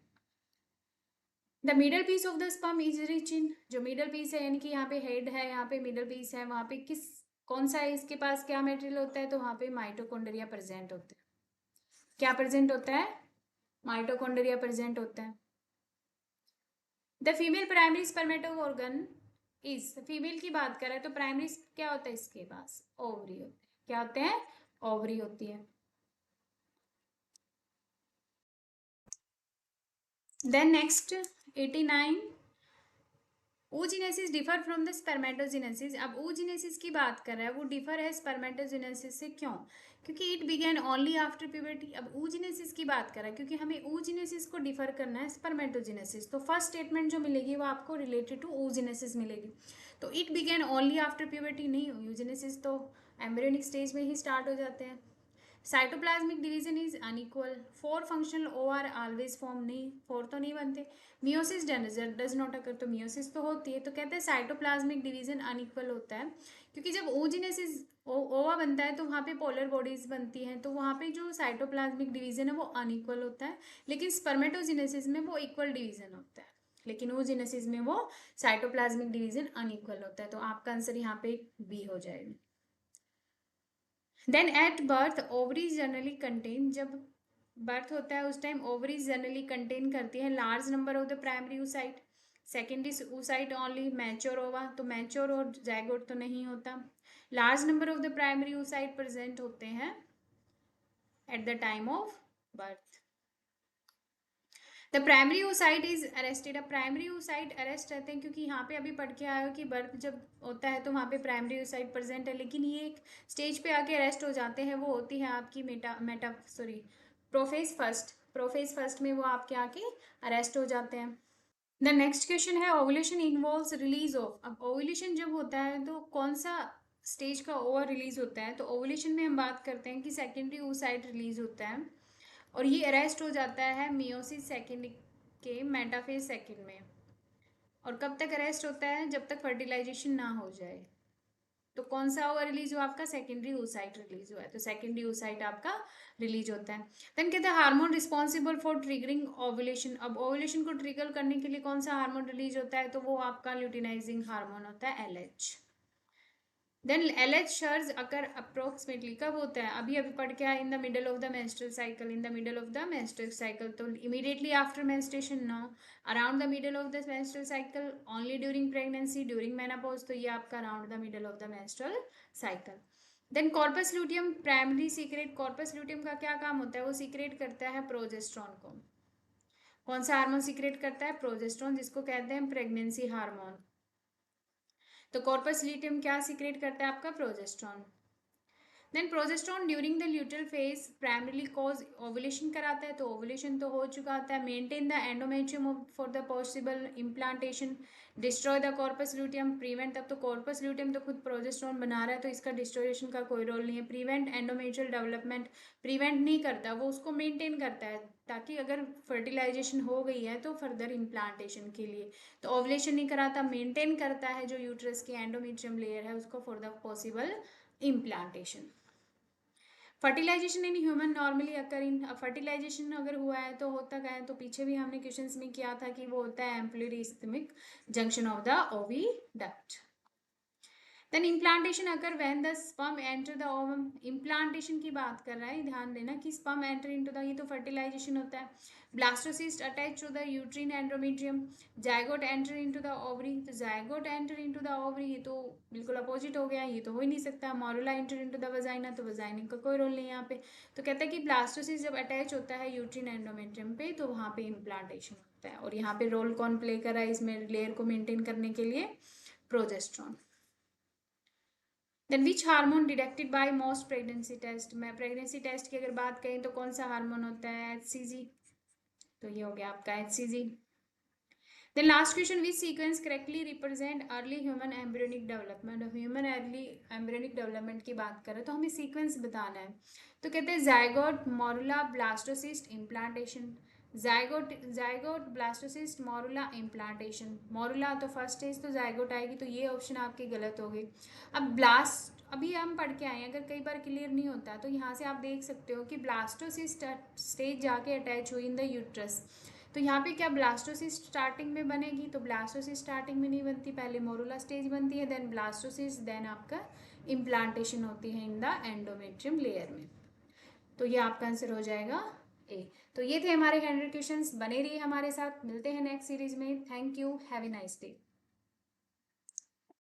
The middle piece of the sperm is rich in, जो मिडल पीस है यानी कि यहाँ पे हेड है, यहाँ पे मिडल पीस है, वहाँ पे किस कौन सा है इसके पास क्या मटेरियल होता है? तो वहाँ पे माइटोकॉन्ड्रिया प्रेजेंट होते हैं। क्या प्रेजेंट होता है? माइटोकॉन्ड्रिया प्रेजेंट होता है। The female primary स्पर्मेटो organ is, female की बात करें तो प्राइमरी क्या होता है इसके पास? ओवरी होते हैं। क्या होते हैं? ओवरी होती है। Then next 89, oogenesis differ from the spermatogenesis. अब oogenesis की बात कर रहा है, वो डिफर है स्पर्मेटोजेनेसिस से, क्यों? क्योंकि it began only after puberty. अब oogenesis की बात कर रहा है क्योंकि हमें oogenesis को डिफर करना है स्पर्मेटोजेनेसिस, तो फर्स्ट स्टेटमेंट जो मिलेगी वो आपको रिलेटेड टू oogenesis मिलेगी। तो it began only after puberty नहीं, oogenesis तो एम्ब्रियोनिक स्टेज में ही स्टार्ट हो जाते हैं। Cytoplasmic division is unequal, 4 functional OR always form, नहीं 4 तो नहीं बनते। मियोसिस डज नॉट अकर, तो मियोसिस तो होती है। तो कहते हैं साइटोप्लाज्मिक डिवीजन अनइक्वल होता है, क्योंकि जब oogenesis ओवा बनता है तो वहाँ पे पोलर बॉडीज बनती हैं, तो वहाँ पे जो साइटोप्लाज्मिक डिवीजन है वो अनइक्वल होता है। लेकिन स्पर्मेटोजेनेसिस में वो इक्वल डिवीजन होता है, लेकिन oogenesis में वो साइटोप्लाज्मिक डिवीजन अनइक्वल होता है। तो आपका आंसर यहाँ पे बी हो जाएगा। Then at birth ovaries generally contain, जब बर्थ होता है उस टाइम ओवरीज जनरली कंटेन करती है large number of the primary oocyte, secondary oocyte only mature ova, तो मैच्योर और जाइगोट तो नहीं होता। Large number of the primary oocyte present होते हैं at the time of birth. The primary oocyte is arrested, अब प्राइमरी oocyte अरेस्ट रहते हैं क्योंकि यहाँ पे अभी पढ़ के आया हो कि बर्थ जब होता है तो वहाँ पे प्राइमरी oocyte प्रेजेंट है, लेकिन ये एक स्टेज पे आके अरेस्ट हो जाते हैं, वो होती है आपकी प्रोफेज फर्स्ट में वो आपके आके अरेस्ट हो जाते हैं। द नेक्स्ट क्वेश्चन है ओवुलेशन इन्वॉल्व्स रिलीज ऑफ, अब ओवुलेशन जब होता है तो कौन सा स्टेज का ओवर रिलीज होता है? तो ओवुलेशन में हम बात करते हैं कि सेकेंडरी oocyte रिलीज होता है, और ये अरेस्ट हो जाता है मियोसिस सेकेंड के मेटाफेज सेकेंड में। और कब तक अरेस्ट होता है? जब तक फर्टिलाइजेशन ना हो जाए। तो कौन सा हुआ रिलीज हुआ? आपका सेकेंडरी oocyte रिलीज हुआ है, तो सेकेंडरी oocyte आपका रिलीज होता है। देन कहते हैं hormone responsible for triggering ovulation, अब ओवुलेशन को ट्रिगर करने के लिए कौन सा हार्मोन रिलीज होता है? तो वो आपका ल्यूटिनाइजिंग हार्मोन होता है LH। Then LH surge occur approximately कब होता है, अभी अभी पढ़ के आए, in the middle of the menstrual cycle, in the middle of the menstrual cycle, तो immediately after menstruation no, around the middle of the menstrual cycle, only during pregnancy, during menopause, तो ये आपका around the middle of the menstrual cycle. Then corpus luteum primary secret, corpus luteum का क्या काम होता है, वो सीक्रेट करता है प्रोजेस्ट्रॉन को। कौन सा हार्मोन सीक्रेट करता है, प्रोजेस्ट्रॉन, जिसको कहते हैं प्रेगनेंसी हार्मोन। तो कॉर्पस ल्यूटियम क्या सीक्रेट करता है आपका, progesterone. Then progesterone during the luteal phase primarily cause ovulation कराता है, तो ओवुलेशन तो हो चुका होता है, maintain the endometrium for the possible implantation, destroy the corpus luteum, prevent, तब तो कॉर्पस ल्यूटियम तो खुद प्रोजेस्ट्रॉन बना रहा है, तो इसका डिस्ट्रॉयशन का कोई रोल नहीं है। प्रिवेंट एंडोमेट्रियल डेवलपमेंट, प्रिवेंट नहीं करता, वो उसको मेंटेन करता है, ताकि अगर फर्टिलाइजेशन हो गई है तो फर्दर इम्प्लांटेशन के लिए। तो ओवुलेशन नहीं कराता, मेंटेन करता है जो यूट्रस की एंडोमेट्रियम लेयर है उसको for the possible implantation. Fertilization in human normally occur in, fertilization अगर हुआ है तो होता क्या है, तो पीछे भी हमने क्वेश्चंस में किया था कि वो होता है ampullary isthmic junction of the oviduct. Then implantation occur when the sperm enter the ovum, implantation की बात कर रहा है, ध्यान देना कि स्पर्म एंटर इनटू द, ये तो फर्टिलाइजेशन होता है। Blastocyst attach to the uterine endometrium, zygote enter into the ovary, तो zygote enter into the ovary, ये तो बिल्कुल अपोजिट हो गया, ये तो हो ही नहीं सकता। Morula enter into the vagina, तो वजाइना का कोई रोल नहीं है यहाँ पे। तो कहता है कि ब्लास्टोसिस्ट जब अटैच होता है यूट्रीन एंड्रोमेट्रियम पे तो वहाँ पे इम्प्लांटेशन होता है, और यहाँ पे रोल कौन प्ले कर रहा है इसमें लेयर को मेंटेन करने के लिए, progesterone. Then which hormone detected by most pregnancy test, मैं प्रेगनेंसी टेस्ट की अगर बात करें तो कौन सा हार्मोन होता है, HCG, तो ये हो गया आपका HCG। Then last question, which sequence correctly represent early human embryonic development, human early embryonic development की बात करें तो हमें सीक्वेंस बताना है। तो कहते हैं zygote, morula, blastocyst, implantation. Zygote, zygote, blastocyst, morula, implantation. Morula तो फर्स्ट स्टेज, तो जाइगोट आएगी, तो ये ऑप्शन आपकी गलत हो गई। अब ब्लास्ट अभी हम पढ़ के आए हैं, अगर कई बार क्लियर नहीं होता तो यहाँ से आप देख सकते हो कि ब्लास्टोसिस्ट स्टेज जाके अटैच हुई इन द यूट्रस, तो यहाँ पे क्या ब्लास्टोसिस्ट स्टार्टिंग में बनेगी, तो ब्लास्टोसिस्ट स्टार्टिंग में नहीं बनती, पहले मोरुला स्टेज बनती है, देन ब्लास्टोसिस्ट, देन आपका इम्प्लांटेशन होती है इन द एंडोमेट्रियम लेयर में। तो ये आपका आंसर हो जाएगा ए। तो ये थे हमारे 100 क्वेश्चंस, बने रहिए हमारे साथ, मिलते हैं नेक्स्ट सीरीज में। Thank you, have a nice day.